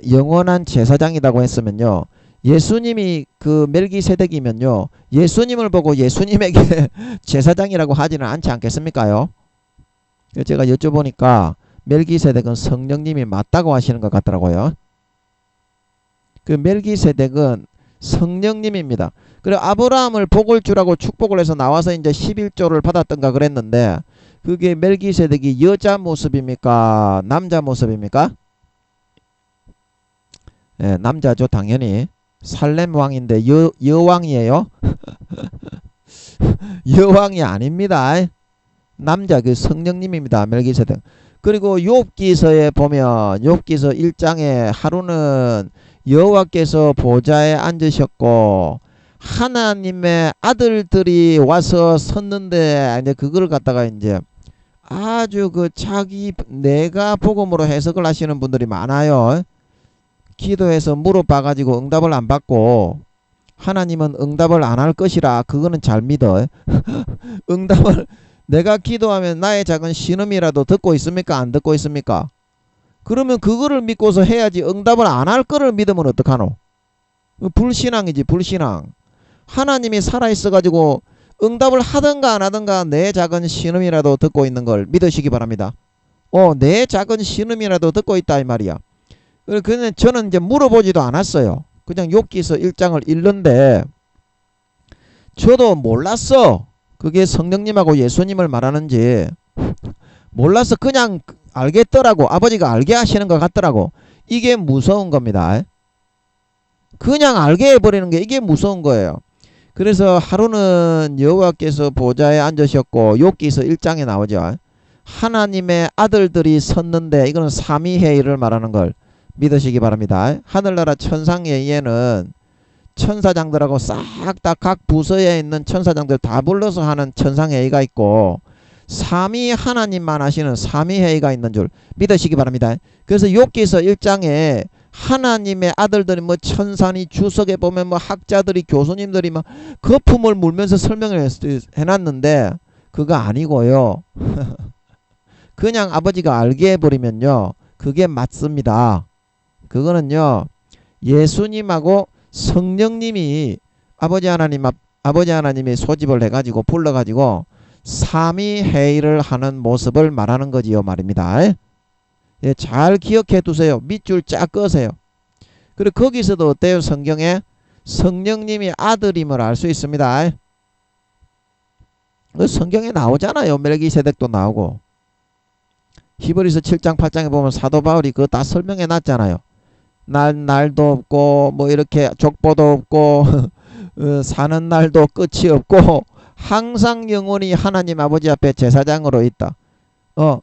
영원한 제사장이라고 했으면요. 예수님이 그 멜기세덱이면요. 예수님을 보고 예수님에게 제사장이라고 하지는 않지 않겠습니까요? 제가 여쭤보니까 멜기세덱은 성령님이 맞다고 하시는 것 같더라고요. 그 멜기세덱은 성령님입니다. 그리고 아브라함을 복을 주라고 축복을 해서 나와서 이제 11조를 받았던가 그랬는데, 그게 멜기세덱이 여자 모습입니까? 남자 모습입니까? 예, 남자죠, 당연히. 살렘 왕인데 여왕이에요? 여왕이 아닙니다. 남자, 그 성령님입니다, 멜기세덱. 그리고 욥기서에 보면 욥기서 1장에 하루는 여호와께서 보좌에 앉으셨고 하나님의 아들들이 와서 섰는데, 이제 그걸 갖다가 이제 아주 내가 복음으로 해석을 하시는 분들이 많아요. 기도해서 물어봐가지고 응답을 안 받고 하나님은 응답을 안 할 것이라, 그거는 잘 믿어. 응답을 내가 기도하면 나의 작은 신음이라도 듣고 있습니까? 안 듣고 있습니까? 그러면 그거를 믿고서 해야지, 응답을 안 할 거를 믿으면 어떡하노? 불신앙이지, 불신앙. 하나님이 살아있어가지고 응답을 하든가 안 하든가 내 작은 신음이라도 듣고 있는 걸 믿으시기 바랍니다. 내 작은 신음이라도 듣고 있다 이 말이야. 그냥 저는 이제 물어보지도 않았어요. 그냥 욥기서 1장을 읽는데 저도 몰랐어. 그게 성령님하고 예수님을 말하는지 몰라서 그냥 알겠더라고. 아버지가 알게 하시는 것 같더라고. 이게 무서운 겁니다. 그냥 알게 해버리는 게 이게 무서운 거예요. 그래서 하루는 여호와께서 보좌에 앉으셨고 욥기서 1장에 나오죠. 하나님의 아들들이 섰는데 이거는 삼위회의를 말하는 걸 믿으시기 바랍니다. 하늘나라 천상회의에는 천사장들하고 싹 다 각 부서에 있는 천사장들 다 불러서 하는 천상회의가 있고 삼위 하나님만 하시는 삼위회의가 있는 줄 믿으시기 바랍니다. 그래서 욥기서 1장에 하나님의 아들들이 뭐 천산이 주석에 보면 뭐 학자들이 교수님들이 막 거품을 물면서 설명을 해놨는데 그거 아니고요. 그냥 아버지가 알게 해버리면요 그게 맞습니다. 그거는요 예수님하고 성령님이 아버지 하나님이 소집을 해가지고 불러가지고 삼위회의를 하는 모습을 말하는 거지요 말입니다. 예, 잘 기억해 두세요. 밑줄 쫙 끄세요. 그리고 거기서도 어때요? 성경에 성령님이 아들임을 알 수 있습니다. 성경에 나오잖아요. 멜기세덱도 나오고 히브리서 7장 8장에 보면 사도 바울이 그거 다 설명해 놨잖아요. 날도 없고 뭐 이렇게 족보도 없고 사는 날도 끝이 없고 항상 영원히 하나님 아버지 앞에 제사장으로 있다.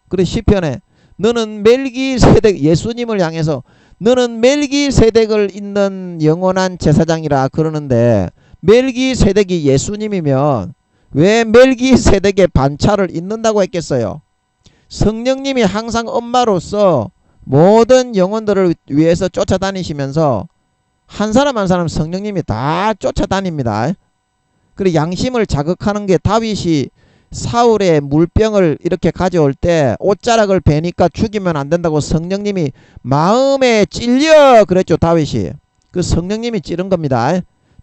그래 시편에 너는 멜기세덱 예수님을 향해서 너는 멜기세덱을 잇는 영원한 제사장이라 그러는데 멜기세덱이 예수님이면 왜 멜기세덱의 반차를 잇는다고 했겠어요? 성령님이 항상 엄마로서 모든 영혼들을 위해서 쫓아다니시면서 한 사람 한 사람 성령님이 다 쫓아다닙니다. 그리고 양심을 자극하는 게 다윗이 사울의 물병을 이렇게 가져올 때 옷자락을 베니까 죽이면 안 된다고 성령님이 마음에 찔려 그랬죠. 다윗이 그 성령님이 찌른 겁니다.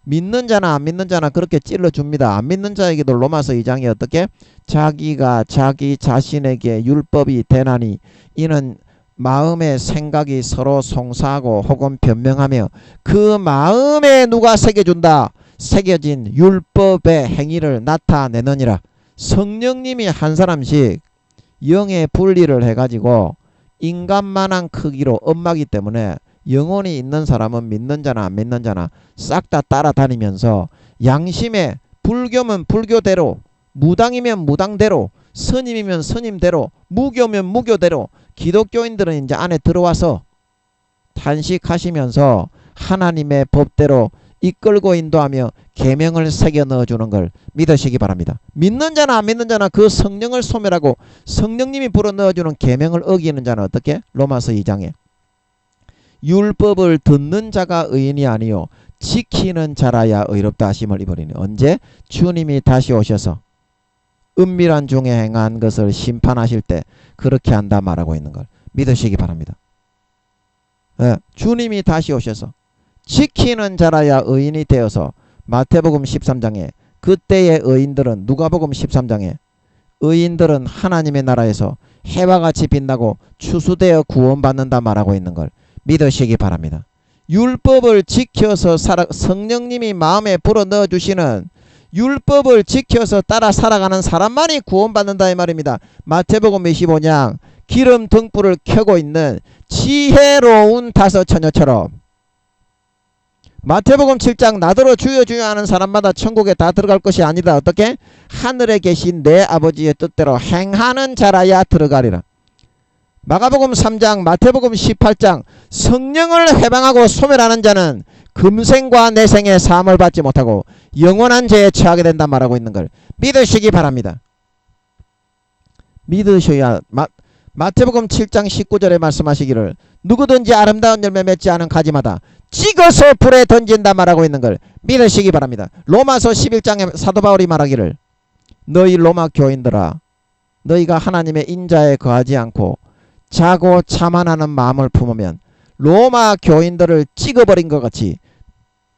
믿는 자나 안 믿는 자나 그렇게 찔러줍니다. 안 믿는 자에게도 로마서 2장이 어떻게 자기가 자기 자신에게 율법이 되나니 이는 마음의 생각이 서로 송사하고 혹은 변명하며 그 마음에 누가 새겨준다 새겨진 율법의 행위를 나타내느니라. 성령님이 한 사람씩 영의 분리를 해가지고 인간만한 크기로 엄마기 때문에 영혼이 있는 사람은 믿는 자나 안 믿는 자나 싹 다 따라다니면서 양심에 불교면 불교대로 무당이면 무당대로 스님이면 스님대로 무교면 무교대로 기독교인들은 이제 안에 들어와서 탄식하시면서 하나님의 법대로 이끌고 인도하며 계명을 새겨 넣어주는 걸 믿으시기 바랍니다. 믿는 자나 안 믿는 자나 그 성령을 소멸하고 성령님이 불어넣어주는 계명을 어기는 자는 어떻게? 로마서 2장에 율법을 듣는 자가 의인이 아니요 지키는 자라야 의롭다 하심을 입으리니 언제? 주님이 다시 오셔서 은밀한 중에 행한 것을 심판하실 때 그렇게 한다 말하고 있는 걸 믿으시기 바랍니다. 주님이 다시 오셔서 지키는 자라야 의인이 되어서 마태복음 13장에 그때의 의인들은 누가복음 13장에 의인들은 하나님의 나라에서 해와 같이 빛나고 추수되어 구원받는다 말하고 있는 걸 믿으시기 바랍니다. 율법을 지켜서 성령님이 마음에 불어넣어 주시는 율법을 지켜서 따라 살아가는 사람만이 구원받는다 이 말입니다. 마태복음 25장 기름 등불을 켜고 있는 지혜로운 다섯 처녀처럼 마태복음 7장 나더러 주여 주여 하는 사람마다 천국에 다 들어갈 것이 아니다. 어떻게? 하늘에 계신 내 아버지의 뜻대로 행하는 자라야 들어가리라. 마가복음 3장 마태복음 18장 성령을 해방하고 소멸하는 자는 금생과 내생의 사함을 받지 못하고 영원한 죄에 처하게 된다 말하고 있는 걸 믿으시기 바랍니다. 믿으셔야 마태복음 7장 19절에 말씀하시기를 누구든지 아름다운 열매 맺지 않은 가지마다 찍어서 불에 던진다 말하고 있는 걸 믿으시기 바랍니다. 로마서 11장에 사도 바울이 말하기를 너희 로마 교인들아 너희가 하나님의 인자에 거하지 않고 자고 자만하는 마음을 품으면 로마 교인들을 찍어버린 것 같이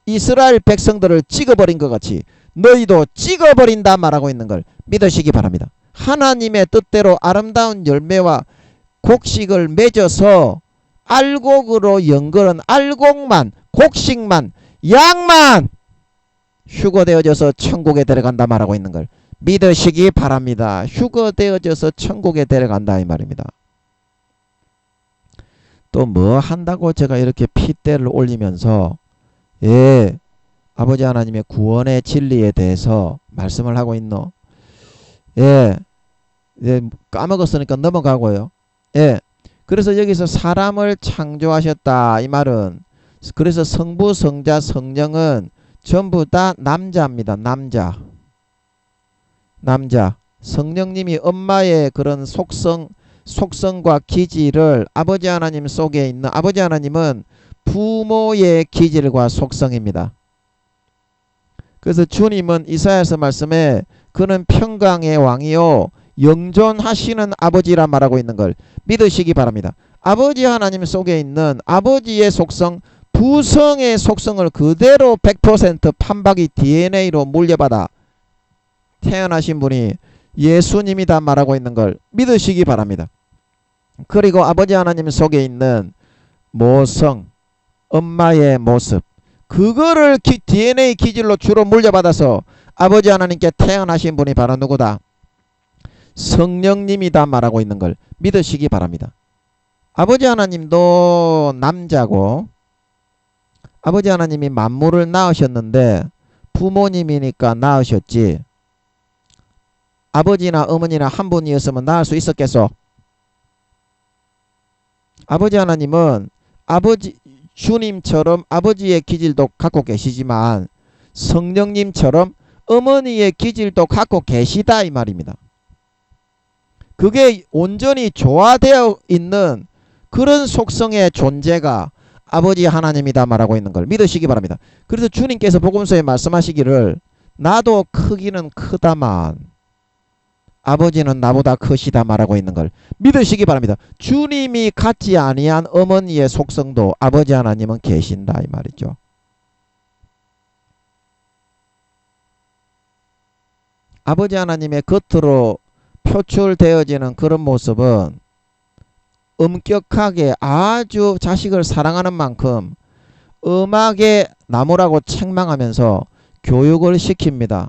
이스라엘 백성들을 찍어버린 것 같이 너희도 찍어버린다 말하고 있는 걸 믿으시기 바랍니다. 하나님의 뜻대로 아름다운 열매와 곡식을 맺어서 알곡으로 연결은 알곡만 곡식만 양만 휴거되어져서 천국에 들어간다 말하고 있는 걸 믿으시기 바랍니다. 휴거되어져서 천국에 데려간다 이 말입니다. 또 뭐 한다고 제가 이렇게 핏대를 올리면서 예, 아버지 하나님의 구원의 진리에 대해서 말씀을 하고 있노? 예, 예, 까먹었으니까 넘어가고요. 예, 그래서 여기서 사람을 창조하셨다 이 말은, 그래서 성부, 성자, 성령은 전부 다 남자입니다. 남자. 성령님이 엄마의 그런 속성과 기질을 아버지 하나님 속에 있는, 아버지 하나님은 부모의 기질과 속성입니다. 그래서 주님은 이사야서 말씀에 그는 평강의 왕이요 영존하시는 아버지라 말하고 있는 걸 믿으시기 바랍니다. 아버지 하나님 속에 있는 아버지의 속성, 부성의 속성을 그대로 100% 판박이 DNA로 물려받아 태어나신 분이 예수님이다 말하고 있는 걸 믿으시기 바랍니다. 그리고 아버지 하나님 속에 있는 모성, 엄마의 모습, 그거를 DNA 기질로 주로 물려받아서 아버지 하나님께 태어나신 분이 바로 누구다? 성령님이다 말하고 있는 걸 믿으시기 바랍니다. 아버지 하나님도 남자고, 아버지 하나님이 만물을 낳으셨는데 부모님이니까 낳으셨지, 아버지나 어머니나 한 분이었으면 낳을 수 있었겠소? 아버지 하나님은 주님처럼 아버지의 기질도 갖고 계시지만 성령님처럼 어머니의 기질도 갖고 계시다 이 말입니다. 그게 온전히 조화되어 있는 그런 속성의 존재가 아버지 하나님이다 말하고 있는 걸 믿으시기 바랍니다. 그래서 주님께서 복음서에 말씀하시기를 나도 크기는 크다만 아버지는 나보다 크시다 말하고 있는 걸 믿으시기 바랍니다. 주님이 갖지 아니한 어머니의 속성도 아버지 하나님은 계신다 이 말이죠. 아버지 하나님의 겉으로 표출되어지는 그런 모습은 엄격하게 아주 자식을 사랑하는 만큼 음악의 나무라고 책망하면서 교육을 시킵니다.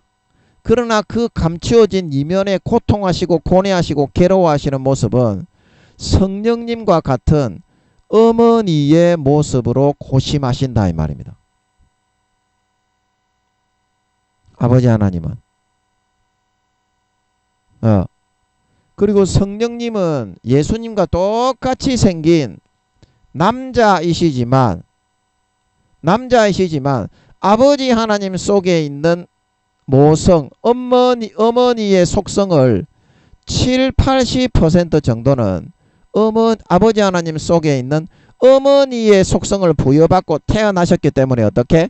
그러나 그 감추어진 이면에 고통하시고 고뇌하시고 괴로워하시는 모습은 성령님과 같은 어머니의 모습으로 고심하신다 이 말입니다. 아버지 하나님은 그리고 성령님은 예수님과 똑같이 생긴 남자이시지만 아버지 하나님 속에 있는 모성, 어머니의 속성을 70-80% 정도는 아버지 하나님 속에 있는 어머니의 속성을 부여받고 태어나셨기 때문에 어떻게?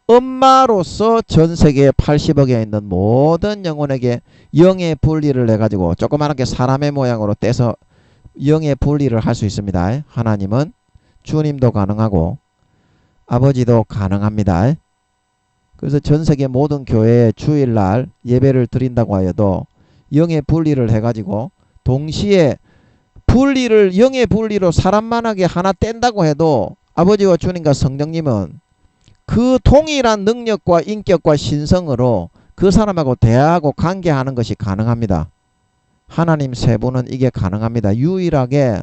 엄마로서 전 세계 80억에 있는 모든 영혼에게 영의 분리를 해가지고 조그맣게 사람의 모양으로 떼서 영의 분리를 할 수 있습니다. 하나님은 주님도 가능하고 아버지도 가능합니다. 그래서 전 세계 모든 교회에 주일날 예배를 드린다고 하여도 영의 분리를 해가지고 동시에 영의 분리로 사람만하게 하나 뗀다고 해도 아버지와 주님과 성령님은 그 동일한 능력과 인격과 신성으로 그 사람하고 대화하고 관계하는 것이 가능합니다. 하나님 세 분은 이게 가능합니다. 유일하게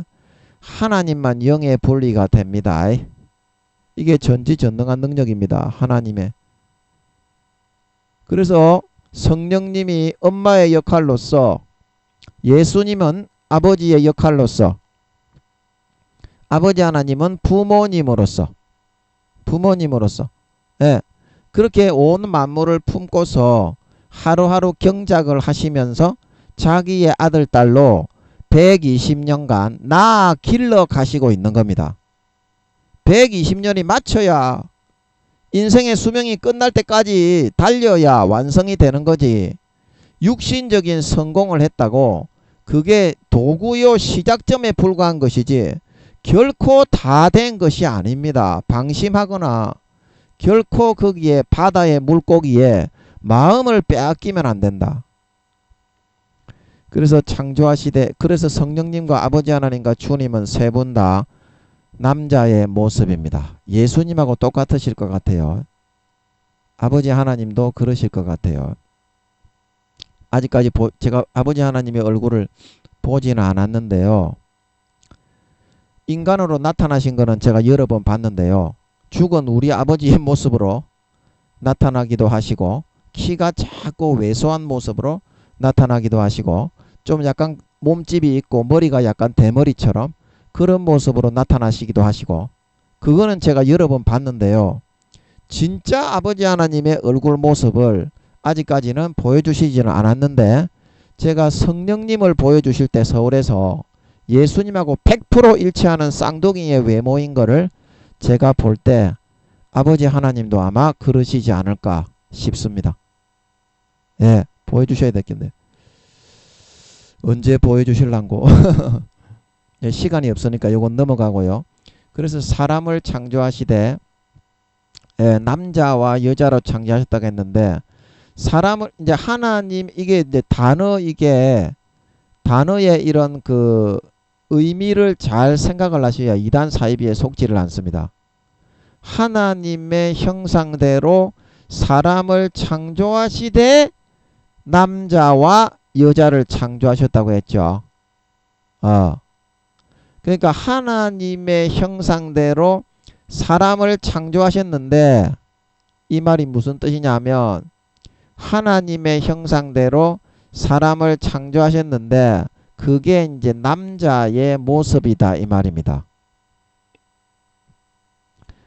하나님만 영의 분리가 됩니다. 이게 전지전능한 능력입니다. 하나님의. 그래서 성령님이 엄마의 역할로서, 예수님은 아버지의 역할로서, 아버지 하나님은 부모님으로서 예, 그렇게 온 만물을 품고서 하루하루 경작을 하시면서 자기의 아들 딸로 120년간 낳아 길러 가시고 있는 겁니다. 120년이 맞춰야 인생의 수명이 끝날 때까지 달려야 완성이 되는 거지. 육신적인 성공을 했다고 그게 도구요 시작점에 불과한 것이지 결코 다 된 것이 아닙니다. 방심하거나 결코 거기에 바다의 물고기에 마음을 빼앗기면 안 된다. 그래서 창조하시되, 그래서 성령님과 아버지 하나님과 주님은 세 분 다 남자의 모습입니다. 예수님하고 똑같으실 것 같아요. 아버지 하나님도 그러실 것 같아요. 아직까지 제가 아버지 하나님의 얼굴을 보지는 않았는데요. 인간으로 나타나신 거는 제가 여러 번 봤는데요. 죽은 우리 아버지의 모습으로 나타나기도 하시고, 키가 작고 왜소한 모습으로 나타나기도 하시고, 좀 약간 몸집이 있고 머리가 약간 대머리처럼 그런 모습으로 나타나시기도 하시고, 그거는 제가 여러 번 봤는데요. 진짜 아버지 하나님의 얼굴 모습을 아직까지는 보여주시지는 않았는데, 제가 성령님을 보여주실 때 서울에서 예수님하고 100% 일치하는 쌍둥이의 외모인 거를 제가 볼 때 아버지 하나님도 아마 그러시지 않을까 싶습니다. 예, 보여주셔야 되겠네. 언제 보여주실란고. 예, 시간이 없으니까 요건 넘어가고요. 그래서 사람을 창조하시되, 예, 남자와 여자로 창조하셨다고 했는데, 사람을 이제 하나님, 이게 이제 단어의 이런 그 의미를 잘 생각을 하셔야 이단 사이비에 속지를 않습니다. 하나님의 형상대로 사람을 창조하시되 남자와 여자를 창조하셨다고 했죠. 그러니까 하나님의 형상대로 사람을 창조하셨는데, 이 말이 무슨 뜻이냐면, 하나님의 형상대로 사람을 창조하셨는데 그게 이제 남자의 모습이다, 이 말입니다.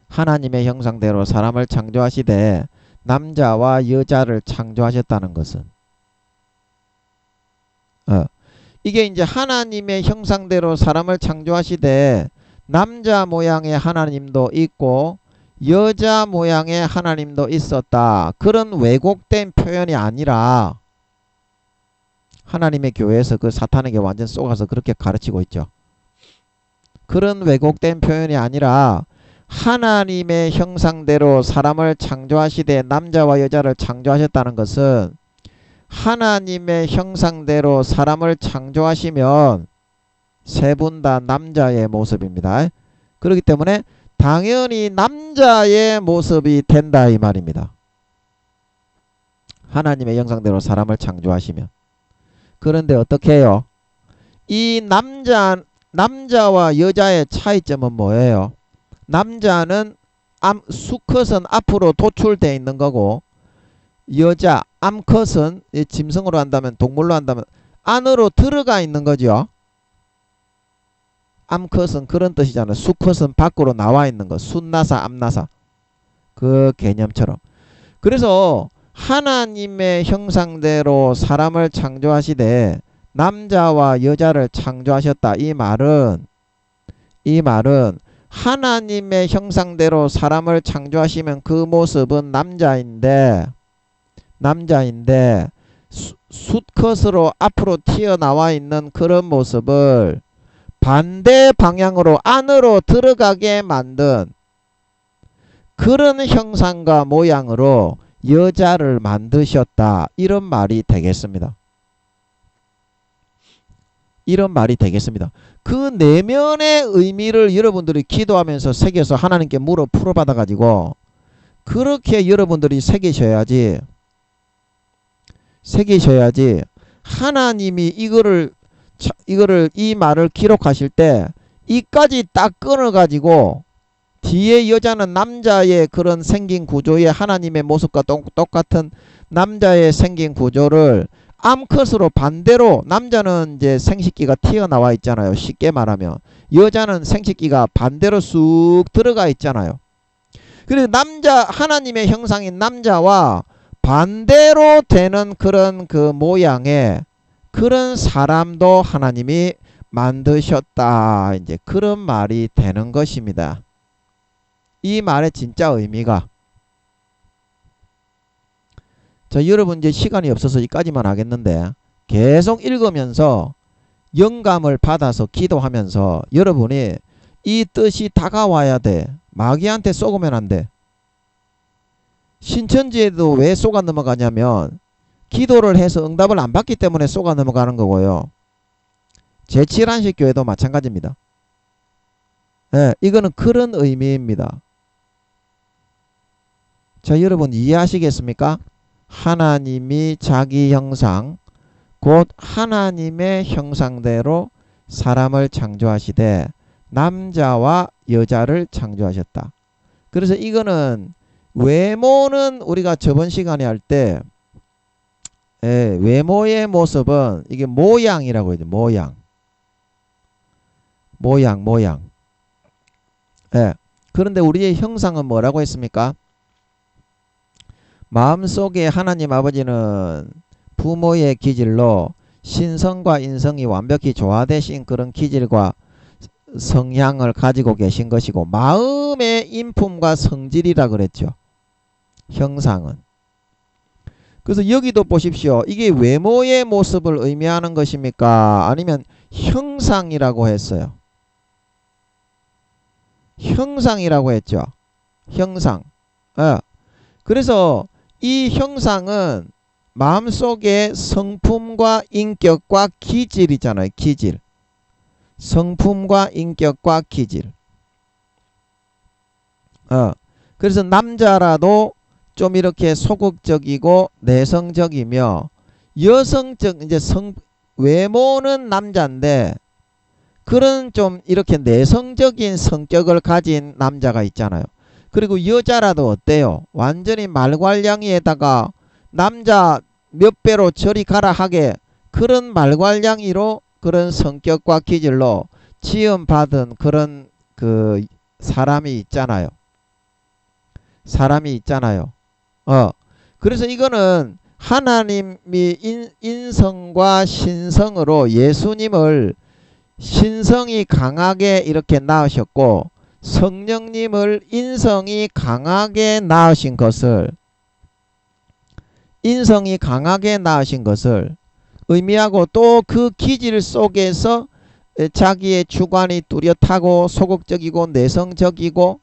하나님의 형상대로 사람을 창조하시되 남자와 여자를 창조하셨다는 것은, 이게 이제 하나님의 형상대로 사람을 창조하시되 남자 모양의 하나님도 있고 여자 모양의 하나님도 있었다, 그런 왜곡된 표현이 아니라, 하나님의 교회에서 그 사탄에게 완전 쏘가서 그렇게 가르치고 있죠. 그런 왜곡된 표현이 아니라 하나님의 형상대로 사람을 창조하시되 남자와 여자를 창조하셨다는 것은, 하나님의 형상대로 사람을 창조하시면 세 분 다 남자의 모습입니다. 그렇기 때문에 당연히 남자의 모습이 된다, 이 말입니다. 하나님의 형상대로 사람을 창조하시면. 그런데 어떻게 해요? 이 남자와 여자의 차이점은 뭐예요? 남자는 수컷은 앞으로 도출되어 있는 거고, 여자 암컷은 짐승으로 한다면, 동물로 한다면 안으로 들어가 있는 거죠. 암컷은 그런 뜻이잖아요. 수컷은 밖으로 나와 있는 거. 순나사, 암나사. 그 개념처럼. 그래서 하나님의 형상대로 사람을 창조하시되 남자와 여자를 창조하셨다. 이 말은 하나님의 형상대로 사람을 창조하시면 그 모습은 남자인데 수컷으로 앞으로 튀어나와 있는 그런 모습을 반대 방향으로 안으로 들어가게 만든 그런 형상과 모양으로 여자를 만드셨다, 이런 말이 되겠습니다. 이런 말이 되겠습니다. 그 내면의 의미를 여러분들이 기도하면서 새겨서 하나님께 물어 풀어받아 가지고 그렇게 여러분들이 새기셔야지 하나님이 이거를 이 말을 기록하실 때 이까지 딱 끊어 가지고 뒤에 여자는 남자의 그런 생긴 구조의 하나님의 모습과 똑같은 남자의 생긴 구조를 암컷으로 반대로, 남자는 이제 생식기가 튀어나와 있잖아요. 쉽게 말하면 여자는 생식기가 반대로 쑥 들어가 있잖아요. 그리고 하나님의 형상인 남자와 반대로 되는 그런 그 모양의 그런 사람도 하나님이 만드셨다, 이제 그런 말이 되는 것입니다. 이 말의 진짜 의미가, 여러분 이제 시간이 없어서 여기까지만 하겠는데, 계속 읽으면서 영감을 받아서 기도하면서 여러분이 이 뜻이 다가와야 돼. 마귀한테 쏘으면 안 돼. 신천지에도 왜 쏘가 넘어가냐면 기도를 해서 응답을 안 받기 때문에 쏘가 넘어가는 거고요. 제7안식 교회도 마찬가지입니다. 예, 이거는 그런 의미입니다. 자, 여러분 이해하시겠습니까? 하나님이 자기 형상 곧 하나님의 형상대로 사람을 창조하시되 남자와 여자를 창조하셨다. 그래서 이거는 외모는 우리가 저번 시간에 할 때 외모의 모습은 이게 모양이라고 해요. 모양. 예. 그런데 우리의 형상은 뭐라고 했습니까? 마음속에 하나님 아버지는 부모의 기질로 신성과 인성이 완벽히 조화되신 그런 기질과 성향을 가지고 계신 것이고 마음의 인품과 성질이라 그랬죠. 형상은. 그래서 여기도 보십시오. 이게 외모의 모습을 의미하는 것입니까? 아니면 형상이라고 했어요. 형상이라고 했죠. 형상. 그래서 이 형상은 마음속에 성품과 인격과 기질 있잖아요. 기질. 성품과 인격과 기질. 그래서 남자라도 좀 이렇게 소극적이고 내성적이며 여성적 이제 외모는 남자인데 그런 좀 이렇게 내성적인 성격을 가진 남자가 있잖아요. 그리고 여자라도 어때요? 완전히 말괄량이에다가 남자 몇 배로 저리 가라 하게 그런 말괄량이로 그런 성격과 기질로 지음받은 그런 그 사람이 있잖아요. 그래서 이거는 하나님이 인성과 신성으로 예수님을 신성이 강하게 이렇게 낳으셨고 성령님을 인성이 강하게 낳으신 것을 의미하고 또 그 기질 속에서 자기의 주관이 뚜렷하고 소극적이고 내성적이고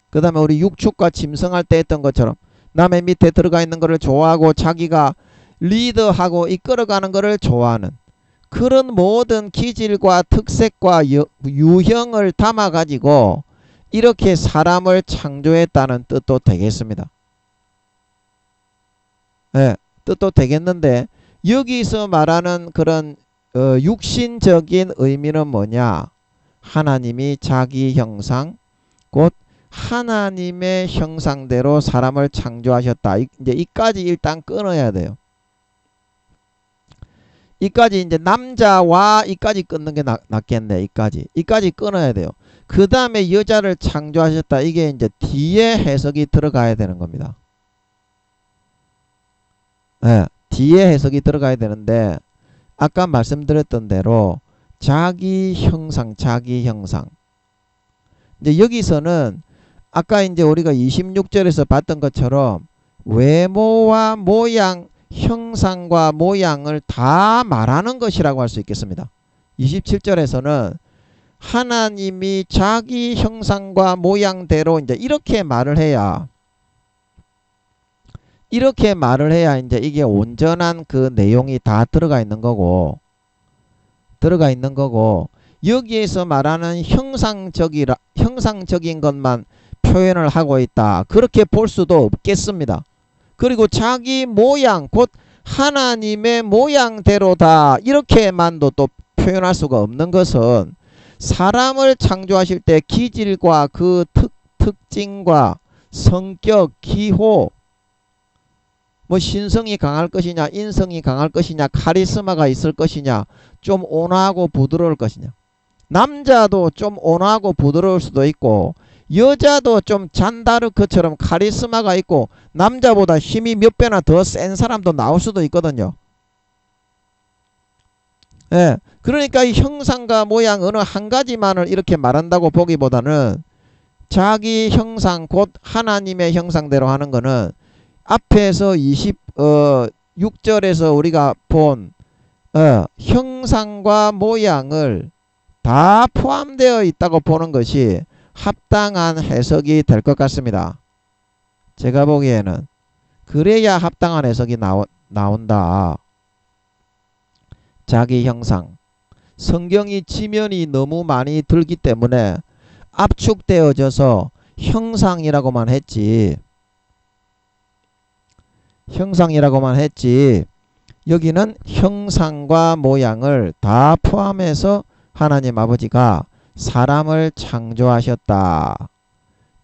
그 다음에 우리 육축과 짐승할 때 했던 것처럼 남의 밑에 들어가 있는 것을 좋아하고 자기가 리더하고 이끌어가는 것을 좋아하는 그런 모든 기질과 특색과 유형을 담아 가지고 이렇게 사람을 창조했다는 뜻도 되겠습니다. 뜻도 되겠는데 여기서 말하는 그런 육신적인 의미는 뭐냐? 하나님이 자기 형상 곧 하나님의 형상대로 사람을 창조하셨다. 이제 이까지 일단 끊어야 돼요. 이까지 이제 남자와 이까지 끊는 게 낫겠네. 이까지 끊어야 돼요. 그 다음에 여자를 창조하셨다. 이게 이제 뒤에 해석이 들어가야 되는 겁니다. 뒤에 해석이 들어가야 되는데 아까 말씀드렸던 대로 자기 형상. 이제 여기서는 아까 이제 우리가 26절에서 봤던 것처럼 외모와 모양, 형상과 모양을 다 말하는 것이라고 할 수 있겠습니다. 27절에서는 하나님이 자기 형상과 모양대로 이제 이렇게 말을 해야 이제 이게 온전한 그 내용이 다 들어가 있는 거고 여기에서 말하는 형상적인 것만 표현을 하고 있다. 그렇게 볼 수도 없겠습니다. 그리고 자기 모양 곧 하나님의 모양대로다. 이렇게만도 또 표현할 수가 없는 것은 사람을 창조하실 때 기질과 그 특징과 성격, 기호 뭐 신성이 강할 것이냐 인성이 강할 것이냐 카리스마가 있을 것이냐 좀 온화하고 부드러울 것이냐 남자도 좀 온화하고 부드러울 수도 있고 여자도 좀 잔다르크처럼 카리스마가 있고 남자보다 힘이 몇 배나 더 센 사람도 나올 수도 있거든요. 그러니까 이 형상과 모양 어느 한 가지만을 이렇게 말한다고 보기보다는 자기 형상 곧 하나님의 형상대로 하는 거는 앞에서 26절에서 우리가 본 형상과 모양을 다 포함되어 있다고 보는 것이 합당한 해석이 될 것 같습니다. 제가 보기에는 그래야 합당한 해석이 나온다. 자기 형상. 성경이 지면이 너무 많이 들기 때문에 압축되어져서 형상이라고만 했지 형상이라고만 했지 여기는 형상과 모양을 다 포함해서 하나님 아버지가 사람을 창조하셨다.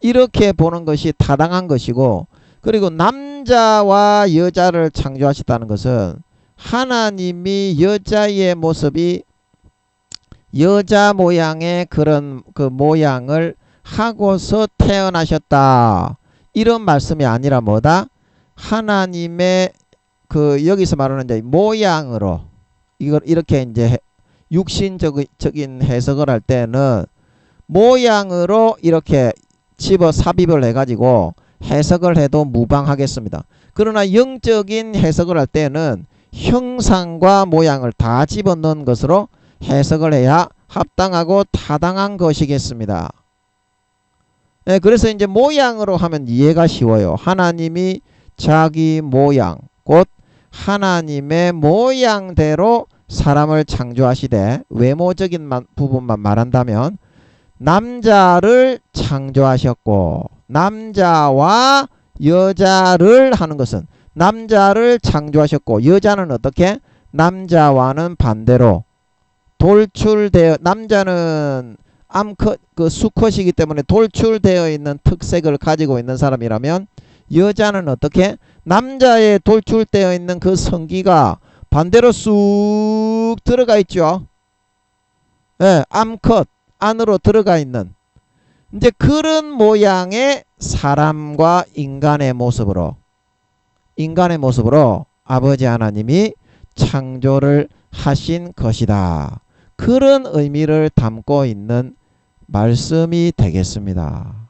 이렇게 보는 것이 타당한 것이고, 그리고 남자와 여자를 창조하셨다는 것은 하나님이 여자의 모습이 여자 모양의 그런 그 모양을 하고서 태어나셨다. 이런 말씀이 아니라 뭐다? 하나님의 그 여기서 말하는 이제 모양으로 이걸 이렇게 이제 육신적인 해석을 할 때는 모양으로 이렇게 집어 삽입을 해가지고 해석을 해도 무방하겠습니다. 그러나 영적인 해석을 할 때는 형상과 모양을 다 집어넣은 것으로 해석을 해야 합당하고 타당한 것이겠습니다. 네, 그래서 이제 모양으로 하면 이해가 쉬워요. 하나님이 자기 모양, 곧 하나님의 모양대로 사람을 창조하시되, 외모적인 부분만 말한다면 남자를 창조하셨고, 남자와 여자를 하는 것은 남자를 창조하셨고, 여자는 어떻게? 남자와는 반대로 돌출되어, 남자는 암컷 그 수컷이기 때문에 돌출되어 있는 특색을 가지고 있는 사람이라면, 여자는 어떻게? 남자의 돌출되어 있는 그 성기가 반대로 쑥 들어가 있죠. 예, 암컷 안으로 들어가 있는 이제 그런 모양의 사람과 인간의 모습으로 아버지 하나님이 창조를 하신 것이다. 그런 의미를 담고 있는 말씀이 되겠습니다.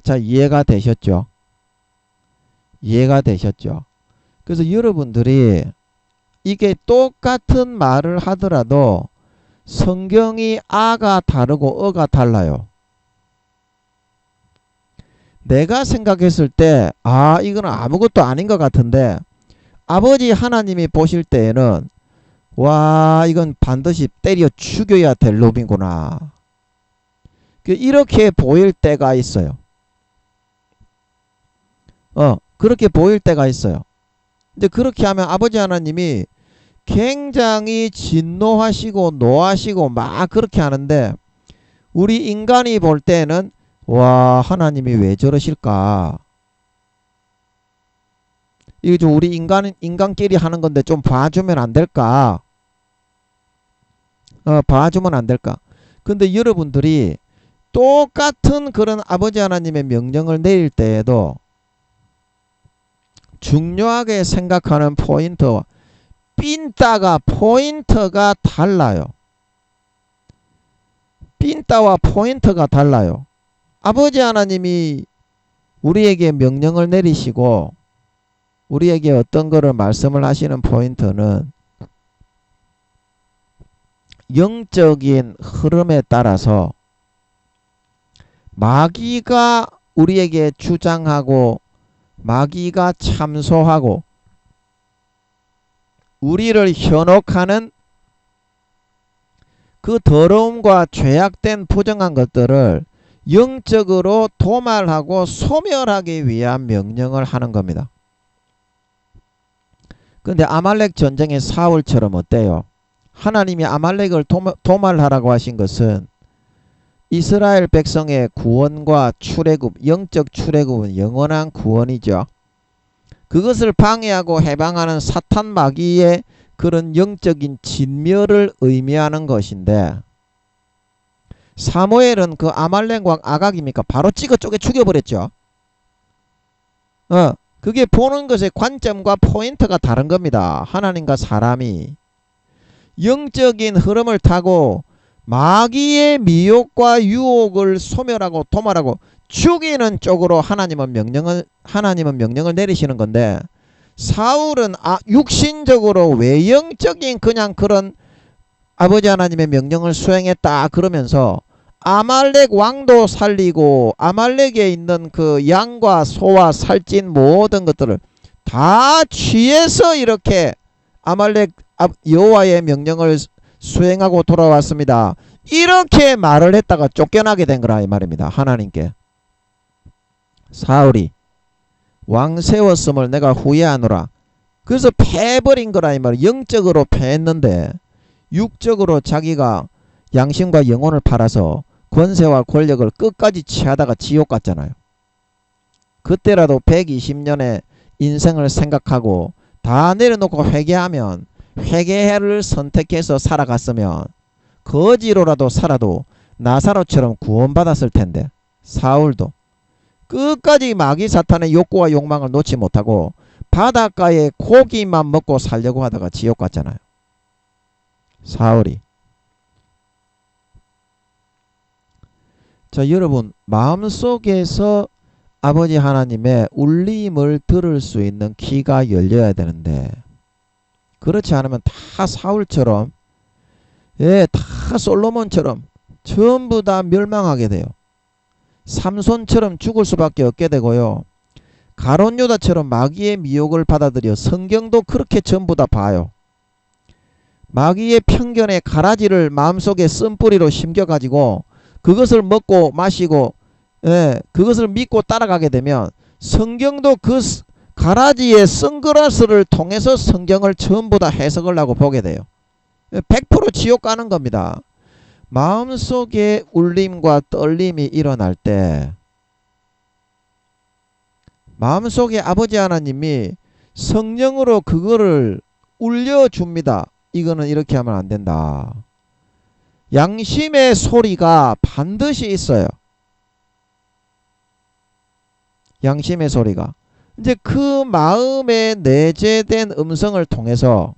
자, 이해가 되셨죠? 그래서 여러분들이 이게 똑같은 말을 하더라도 성경이 아가 다르고 어가 달라요. 내가 생각했을 때 이거는 아무것도 아닌 것 같은데, 아버지 하나님이 보실 때에는 와, 이건 반드시 때려 죽여야 될 놈이구나, 이렇게 보일 때가 있어요. 그렇게 보일 때가 있어요. 근데 그렇게 하면 아버지 하나님이 굉장히 진노하시고 노하시고 막 그렇게 하는데, 우리 인간이 볼 때는 와, 하나님이 왜 저러실까? 이게 좀 우리 인간끼리 하는 건데 좀 봐주면 안 될까? 봐주면 안 될까? 근데 여러분들이 똑같은 그런 아버지 하나님의 명령을 내릴 때에도 중요하게 생각하는 포인트와 포인트가 달라요. 핀따와 포인트가 달라요. 아버지 하나님이 우리에게 명령을 내리시고 우리에게 어떤 거를 말씀을 하시는 포인트는 영적인 흐름에 따라서 마귀가 우리에게 주장하고 마귀가 참소하고 우리를 현혹하는 그 더러움과 죄악된 부정한 것들을 영적으로 도말하고 소멸하기 위한 명령을 하는 겁니다. 근데 아말렉 전쟁의 사울처럼 어때요? 하나님이 아말렉을 도말하라고 하신 것은 이스라엘 백성의 구원과 출애굽, 영적 출애굽은 영원한 구원이죠. 그것을 방해하고 해방하는 사탄 마귀의 그런 영적인 진멸을 의미하는 것인데, 사무엘은 그 아말렉 왕 아각입니까? 바로 찍어 쪼개 죽여버렸죠. 그게 보는 것의 관점과 포인트가 다른 겁니다. 하나님과 사람이 영적인 흐름을 타고 마귀의 미혹과 유혹을 소멸하고 도말하고 죽이는 쪽으로 하나님은 명령을 내리시는 건데, 사울은 육신적으로 외형적인 그냥 그런 아버지 하나님의 명령을 수행했다 그러면서 아말렉 왕도 살리고 아말렉에 있는 그 양과 소와 살찐 모든 것들을 다 취해서 이렇게 아말렉 여호와의 명령을 수행하고 돌아왔습니다. 이렇게 말을 했다가 쫓겨나게 된 거라 이 말입니다. 하나님께. 사울이. 왕 세웠음을 내가 후회하노라. 그래서 패버린 거라 이 말이야. 영적으로 패했는데 육적으로 자기가 양심과 영혼을 팔아서 권세와 권력을 끝까지 취하다가 지옥 갔잖아요. 그때라도 120년의 인생을 생각하고 다 내려놓고 회개하면, 회개를 선택해서 살아갔으면 거지로라도 살아도 나사로처럼 구원받았을 텐데, 사울도 끝까지 마귀 사탄의 욕구와 욕망을 놓지 못하고 바닷가에 고기만 먹고 살려고 하다가 지옥 갔잖아요. 사울이. 자, 여러분, 마음속에서 아버지 하나님의 울림을 들을 수 있는 귀가 열려야 되는데, 그렇지 않으면 다 사울처럼, 다 솔로몬처럼 전부 다 멸망하게 돼요. 삼손처럼 죽을 수밖에 없게 되고요. 가룟 유다처럼 마귀의 미혹을 받아들여 성경도 그렇게 전부 다 봐요. 마귀의 편견의 가라지를 마음속에 쓴뿌리로 심겨가지고 그것을 먹고 마시고 그것을 믿고 따라가게 되면 성경도 그 가라지의 선글라스를 통해서 성경을 전부 다 해석을 하고 보게 돼요. 100% 지옥 가는 겁니다. 마음속에 울림과 떨림이 일어날 때 마음속에 아버지 하나님이 성령으로 그거를 울려줍니다. 이거는 이렇게 하면 안 된다. 양심의 소리가 반드시 있어요. 양심의 소리가. 이제 그 마음에 내재된 음성을 통해서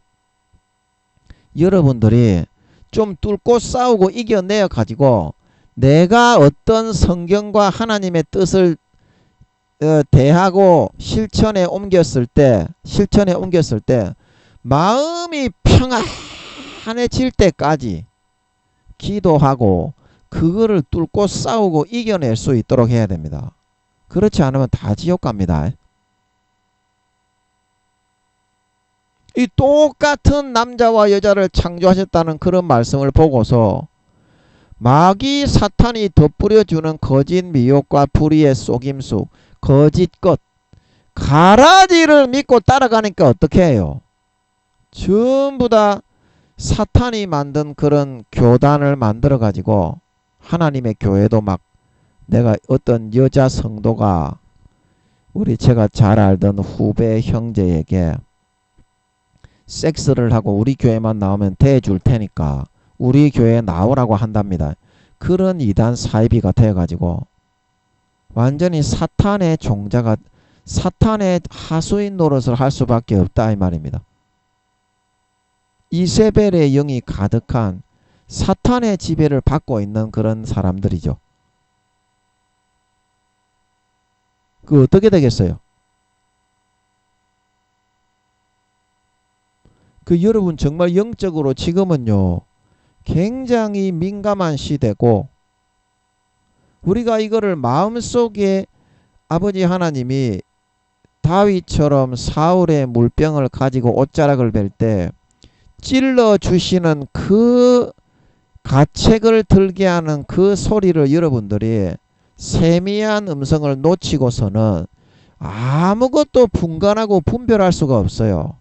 여러분들이 좀 뚫고 싸우고 이겨내어 가지고 내가 어떤 성경과 하나님의 뜻을 대하고 실천에 옮겼을 때 마음이 평안해질 때까지 기도하고 그거를 뚫고 싸우고 이겨낼 수 있도록 해야 됩니다. 그렇지 않으면 다 지옥 갑니다. 이 똑같은 남자와 여자를 창조하셨다는 그런 말씀을 보고서 마귀 사탄이 덧뿌려주는 거짓 미혹과 불의의 속임수, 거짓것, 가라지를 믿고 따라가니까 어떻게 해요? 전부 다 사탄이 만든 그런 교단을 만들어 가지고 하나님의 교회도 막 내가 어떤 여자 성도가 제가 잘 알던 후배 형제에게 섹스를 하고 우리 교회만 나오면 대줄 테니까 우리 교회에 나오라고 한답니다. 그런 이단 사이비가 되어가지고 완전히 사탄의 종자가, 사탄의 하수인 노릇을 할 수밖에 없다 이 말입니다. 이세벨의 영이 가득한 사탄의 지배를 받고 있는 그런 사람들이죠. 그 어떻게 되겠어요? 그 여러분 정말 영적으로 지금은요 굉장히 민감한 시대고, 우리가 이거를 마음속에 아버지 하나님이 다윗처럼 사울의 물병을 가지고 옷자락을 벨 때 찔러 주시는 그 가책을 들게 하는 그 소리를 여러분들이 세미한 음성을 놓치고서는 아무것도 분간하고 분별할 수가 없어요.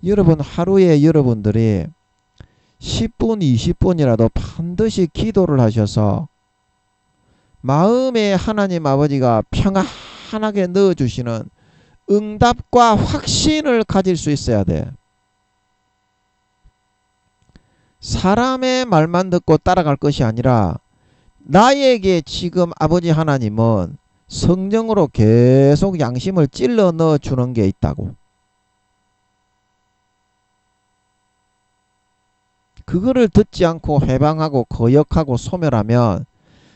여러분 하루에 여러분들이 10분 20분이라도 반드시 기도를 하셔서 마음에 하나님 아버지가 평안하게 넣어주시는 응답과 확신을 가질 수 있어야 돼. 사람의 말만 듣고 따라갈 것이 아니라 나에게 지금 아버지 하나님은 성령으로 계속 양심을 찔러 넣어주는 게 있다고. 그거를 듣지 않고 회방하고 거역하고 소멸하면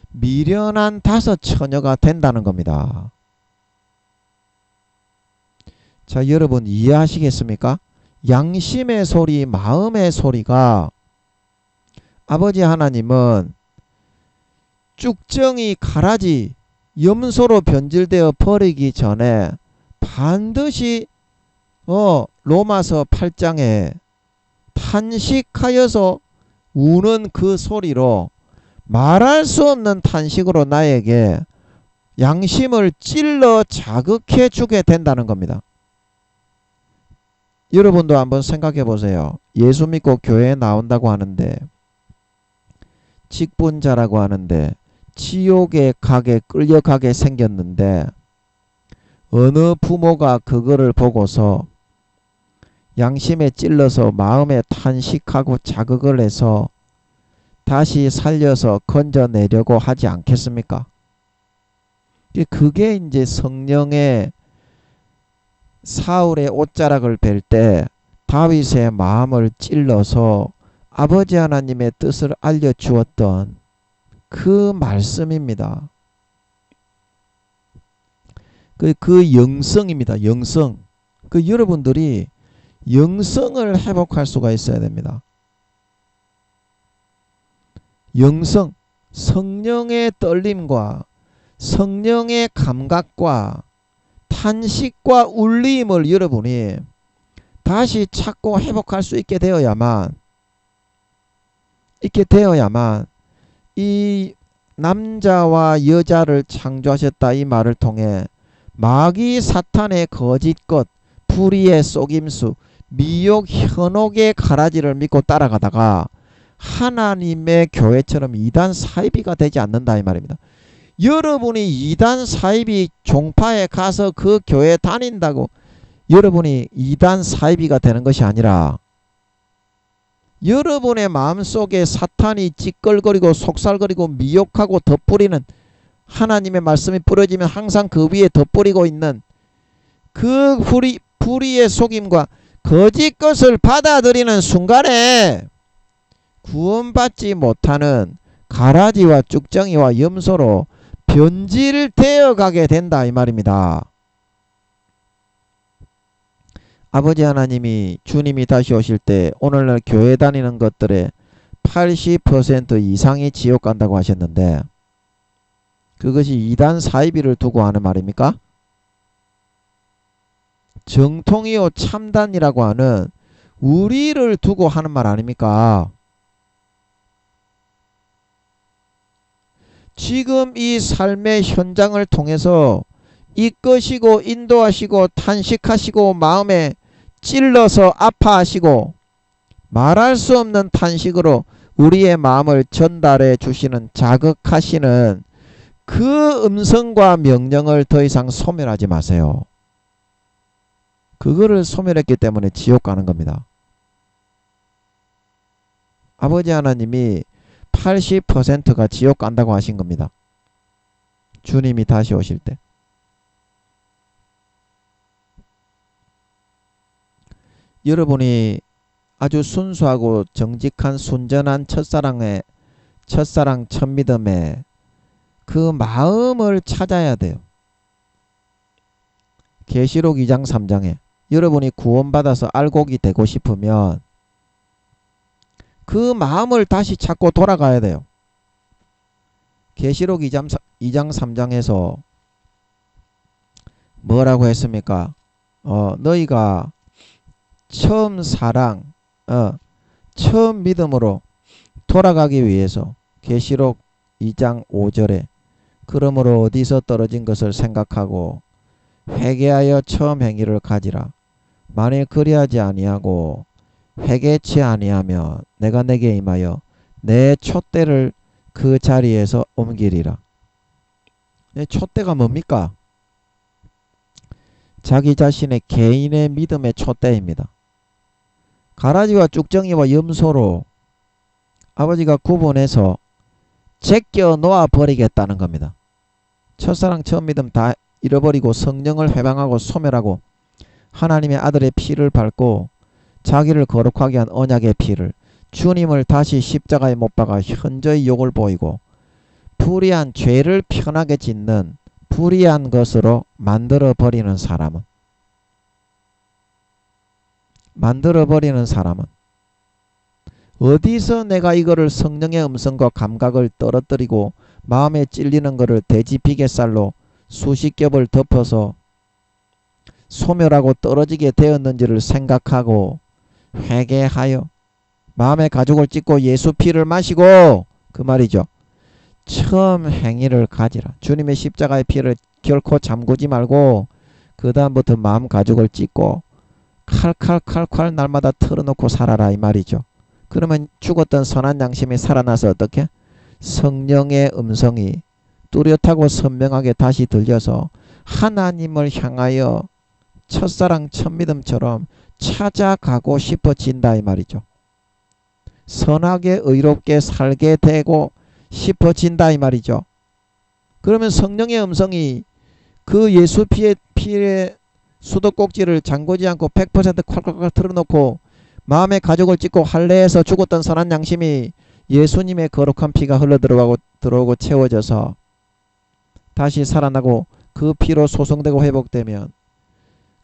미련한 다섯 처녀가 된다는 겁니다. 자, 여러분 이해하시겠습니까? 양심의 소리, 마음의 소리가 아버지 하나님은 쭉정이 가라지 염소로 변질되어 버리기 전에 반드시 로마서 8장에 탄식하여서 우는 그 소리로 말할 수 없는 탄식으로 나에게 양심을 찔러 자극해 주게 된다는 겁니다. 여러분도 한번 생각해 보세요. 예수 믿고 교회에 나온다고 하는데, 직분자라고 하는데 지옥에 가게 끌려가게 생겼는데, 어느 부모가 그거를 보고서 양심에 찔러서 마음에 탄식하고 자극을 해서 다시 살려서 건져내려고 하지 않겠습니까? 그게 이제 성령의 사울의 옷자락을 벨 때 다윗의 마음을 찔러서 아버지 하나님의 뜻을 알려주었던 그 말씀입니다. 그 영성입니다. 영성. 여러분들이 영성을 회복할 수가 있어야 됩니다. 영성, 성령의 떨림과 성령의 감각과 탄식과 울림을 여러분이 다시 찾고 회복할 수 있게 되어야만 이 남자와 여자를 창조하셨다 이 말을 통해 마귀 사탄의 거짓것, 불의의 속임수, 미혹, 현혹의 가라지를 믿고 따라가다가 하나님의 교회처럼 이단 사이비가 되지 않는다 이 말입니다. 여러분이 이단 사이비 종파에 가서 그 교회 다닌다고 여러분이 이단 사이비가 되는 것이 아니라, 여러분의 마음속에 사탄이 찌끌거리고 속살거리고 미혹하고 덧뿌리는, 하나님의 말씀이 뿌려지면 항상 그 위에 덧뿌리고 있는 그 불의의 속임과 거짓 것을 받아들이는 순간에 구원받지 못하는 가라지와 쭉정이와 염소로 변질되어 가게 된다 이 말입니다. 아버지 하나님이 주님이 다시 오실 때 오늘날 교회 다니는 것들의 80% 이상이 지옥 간다고 하셨는데, 그것이 이단 사이비를 두고 하는 말입니까? 정통이요 참단이라고 하는 우리를 두고 하는 말 아닙니까? 지금 이 삶의 현장을 통해서 이끄시고 인도하시고 탄식하시고 마음에 찔러서 아파하시고 말할 수 없는 탄식으로 우리의 마음을 전달해 주시는, 자극하시는 그 음성과 명령을 더 이상 소멸하지 마세요. 그거를 소멸했기 때문에 지옥 가는 겁니다. 아버지 하나님이 80%가 지옥 간다고 하신 겁니다. 주님이 다시 오실 때. 여러분이 아주 순수하고 정직한 순전한 첫사랑 첫 믿음의 그 마음을 찾아야 돼요. 계시록 2장 3장에 여러분이 구원받아서 알곡이 되고 싶으면 그 마음을 다시 찾고 돌아가야 돼요. 계시록 2장 3장에서 뭐라고 했습니까? 너희가 처음 사랑, 처음 믿음으로 돌아가기 위해서, 계시록 2장 5절에 그러므로 어디서 떨어진 것을 생각하고 회개하여 처음 행위를 가지라. 만일 그리하지 아니하고 회개치 아니하며 내가 내게 임하여 내 촛대를 그 자리에서 옮기리라. 내 촛대가 뭡니까? 자기 자신의 개인의 믿음의 촛대입니다. 가라지와 쭉정이와 염소로 아버지가 구분해서 제껴 놓아 버리겠다는 겁니다. 첫사랑 처음 믿음 다 잃어버리고 성령을 회방하고 소멸하고 하나님의 아들의 피를 밟고 자기를 거룩하게 한 언약의 피를, 주님을 다시 십자가에 못 박아 현저히 욕을 보이고 불의한 죄를 편하게 짓는 불의한 것으로 만들어버리는 사람은 어디서 내가 이거를 성령의 음성과 감각을 떨어뜨리고 마음에 찔리는 것을 돼지피개살로 수십 겹을 덮어서 소멸하고 떨어지게 되었는지를 생각하고 회개하여 마음의 가죽을 찢고 예수 피를 마시고, 그 말이죠. 처음 행위를 가지라. 주님의 십자가의 피를 결코 잠그지 말고 그 다음부터 마음 가죽을 찢고 칼칼칼칼 날마다 털어놓고 살아라 이 말이죠. 그러면 죽었던 선한 양심이 살아나서 어떻게? 성령의 음성이 뚜렷하고 선명하게 다시 들려서 하나님을 향하여 첫사랑 첫믿음처럼 찾아가고 싶어진다 이 말이죠. 선하게 의롭게 살게 되고 싶어진다 이 말이죠. 그러면 성령의 음성이 그 예수 피의 수도꼭지를 잠그지 않고 100% 콸콸콸 틀어놓고 마음의 가죽을 찢고 할례에서 죽었던 선한 양심이 예수님의 거룩한 피가 흘러 들어오고 채워져서 다시 살아나고 그 피로 소성되고 회복되면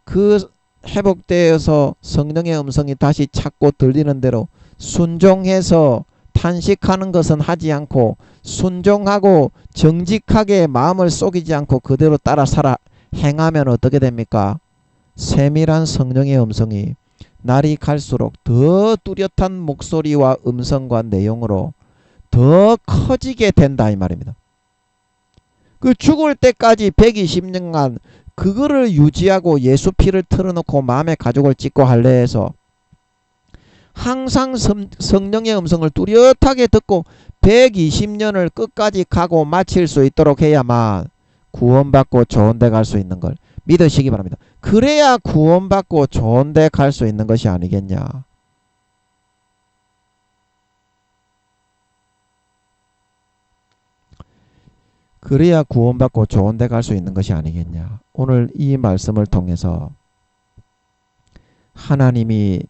그 회복되어서 성령의 음성이 다시 찾고 들리는 대로 순종해서 탄식하는 것은 하지 않고 순종하고 정직하게 마음을 속이지 않고 그대로 따라 살아 행하면 어떻게 됩니까? 세밀한 성령의 음성이 날이 갈수록 더 뚜렷한 목소리와 음성과 내용으로 더 커지게 된다 이 말입니다. 그 죽을 때까지 120년간 그거를 유지하고 예수 피를 틀어놓고 마음의 가죽을 찢고 할례해서 항상 성령의 음성을 뚜렷하게 듣고 120년을 끝까지 가고 마칠 수 있도록 해야만 구원받고 좋은 데 갈 수 있는 걸 믿으시기 바랍니다. 그래야 구원받고 좋은 데 갈 수 있는 것이 아니겠냐. 그래야 구원받고 좋은 데 갈 수 있는 것이 아니겠냐. 오늘 이 말씀을 통해서 하나님이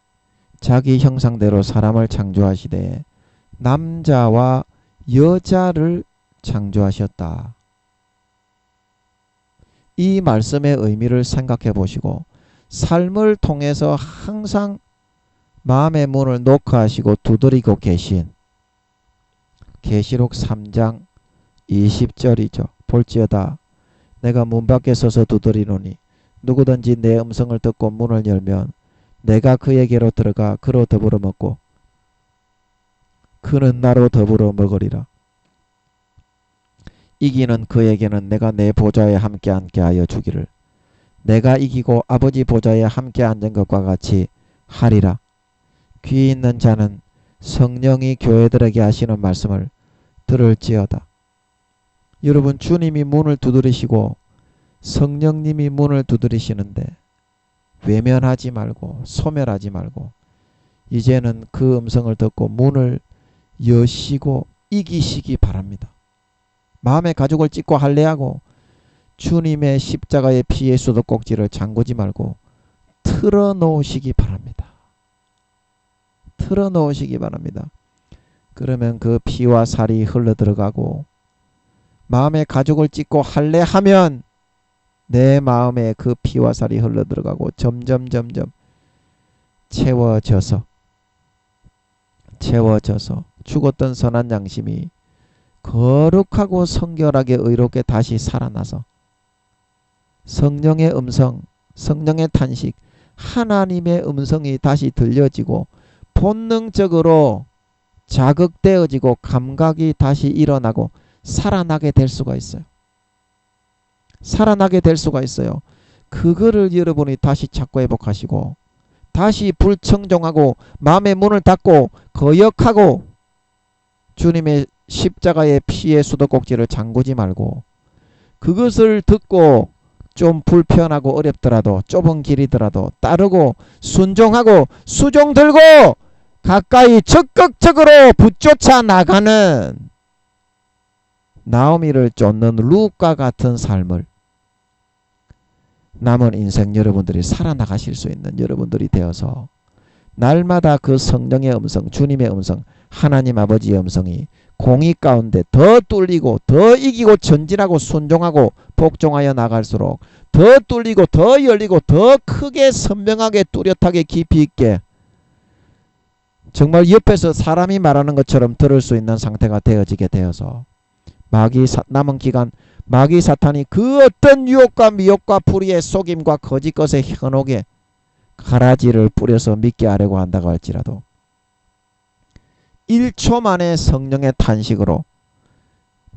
자기 형상대로 사람을 창조하시되 남자와 여자를 창조하셨다. 이 말씀의 의미를 생각해 보시고 삶을 통해서 항상 마음의 문을 노크하시고 두드리고 계신 계시록 3장 20절이죠. 볼지어다 내가 문 밖에 서서 두드리노니 누구든지 내 음성을 듣고 문을 열면 내가 그에게로 들어가 그로 더불어 먹고 그는 나로 더불어 먹으리라. 이기는 그에게는 내가 내 보좌에 함께 앉게 하여 주기를 내가 이기고 아버지 보좌에 함께 앉은 것과 같이 하리라. 귀 있는 자는 성령이 교회들에게 하시는 말씀을 들을지어다. 여러분 주님이 문을 두드리시고 성령님이 문을 두드리시는데 외면하지 말고 소멸하지 말고 이제는 그 음성을 듣고 문을 여시고 이기시기 바랍니다. 마음의 가죽을 찢고 할례하고 주님의 십자가의 피의 수도꼭지를 잠그지 말고 틀어놓으시기 바랍니다. 틀어놓으시기 바랍니다. 그러면 그 피와 살이 흘러들어가고 마음의 가죽을 찢고 할례하면 내 마음에 그 피와 살이 흘러들어가고 점점 채워져서 죽었던 선한 양심이 거룩하고 성결하게 의롭게 다시 살아나서 성령의 음성, 성령의 탄식, 하나님의 음성이 다시 들려지고 본능적으로 자극되어지고 감각이 다시 일어나고 살아나게 될 수가 있어요. 살아나게 될 수가 있어요. 그거를 여러분이 다시 찾고 회복하시고 다시 불청종하고 마음의 문을 닫고 거역하고 주님의 십자가의 피의 수도꼭지를 잠그지 말고 그것을 듣고 좀 불편하고 어렵더라도 좁은 길이더라도 따르고 순종하고 수종 들고 가까이 적극적으로 붙쫓아 나가는 나오미를 쫓는 룻과 같은 삶을 남은 인생 여러분들이 살아나가실 수 있는 여러분들이 되어서 날마다 그 성령의 음성, 주님의 음성, 하나님 아버지의 음성이 공의 가운데 더 뚫리고 더 이기고 전진하고 순종하고 복종하여 나갈수록 더 뚫리고 더 열리고 더 크게 선명하게 뚜렷하게 깊이 있게 정말 옆에서 사람이 말하는 것처럼 들을 수 있는 상태가 되어지게 되어서 남은 기간 마귀 사탄이 그 어떤 유혹과 미혹과 불의의 속임과 거짓 것의 현혹에 가라지를 뿌려서 믿게 하려고 한다고 할지라도 1초 만에 성령의 탄식으로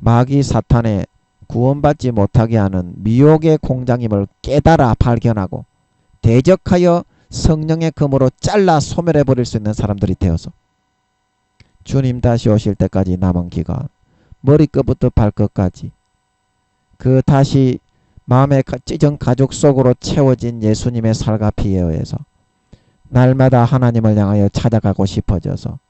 마귀 사탄의 구원받지 못하게 하는 미혹의 공장임을 깨달아 발견하고 대적하여 성령의 검으로 잘라 소멸해버릴 수 있는 사람들이 되어서 주님 다시 오실 때까지 남은 기간 머리끝부터 발끝까지 그 다시 마음의 찢은 가죽 속으로 채워진 예수님의 살과 피에 의해서 날마다 하나님을 향하여 찾아가고 싶어져서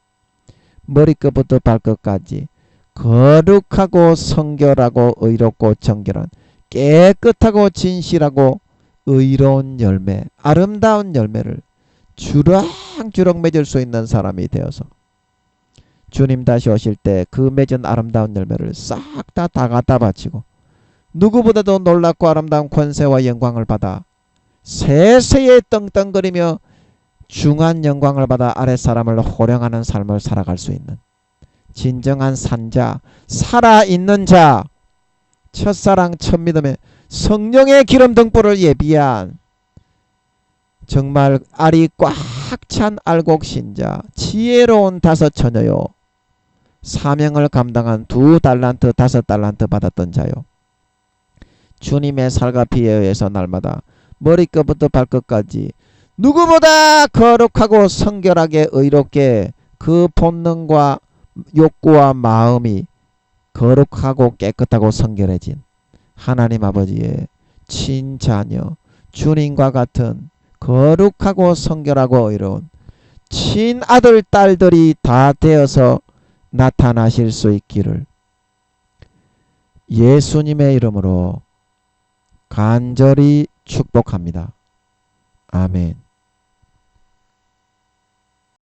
머리끝부터 발끝까지 거룩하고 성결하고 의롭고 정결한 깨끗하고 진실하고 의로운 열매, 아름다운 열매를 주렁주렁 맺을 수 있는 사람이 되어서 주님 다시 오실 때 그 맺은 아름다운 열매를 싹 다 갖다 바치고 누구보다도 놀랍고 아름다운 권세와 영광을 받아 세세에 떵떵거리며 중한 영광을 받아 아랫사람을 호령하는 삶을 살아갈 수 있는 진정한 산자, 살아있는 자, 첫사랑 첫믿음의 성령의 기름 등불을 예비한 정말 알이 꽉 찬 알곡신자, 지혜로운 다섯 처녀요, 사명을 감당한 2달란트 5달란트 받았던 자요, 주님의 살과 피에 의해서 날마다 머리끝부터 발끝까지 누구보다 거룩하고 성결하게 의롭게 그 본능과 욕구와 마음이 거룩하고 깨끗하고 성결해진 하나님 아버지의 친자녀, 주님과 같은 거룩하고 성결하고 의로운 친아들 딸들이 다 되어서 나타나실 수 있기를 예수님의 이름으로 간절히 축복합니다. 아멘.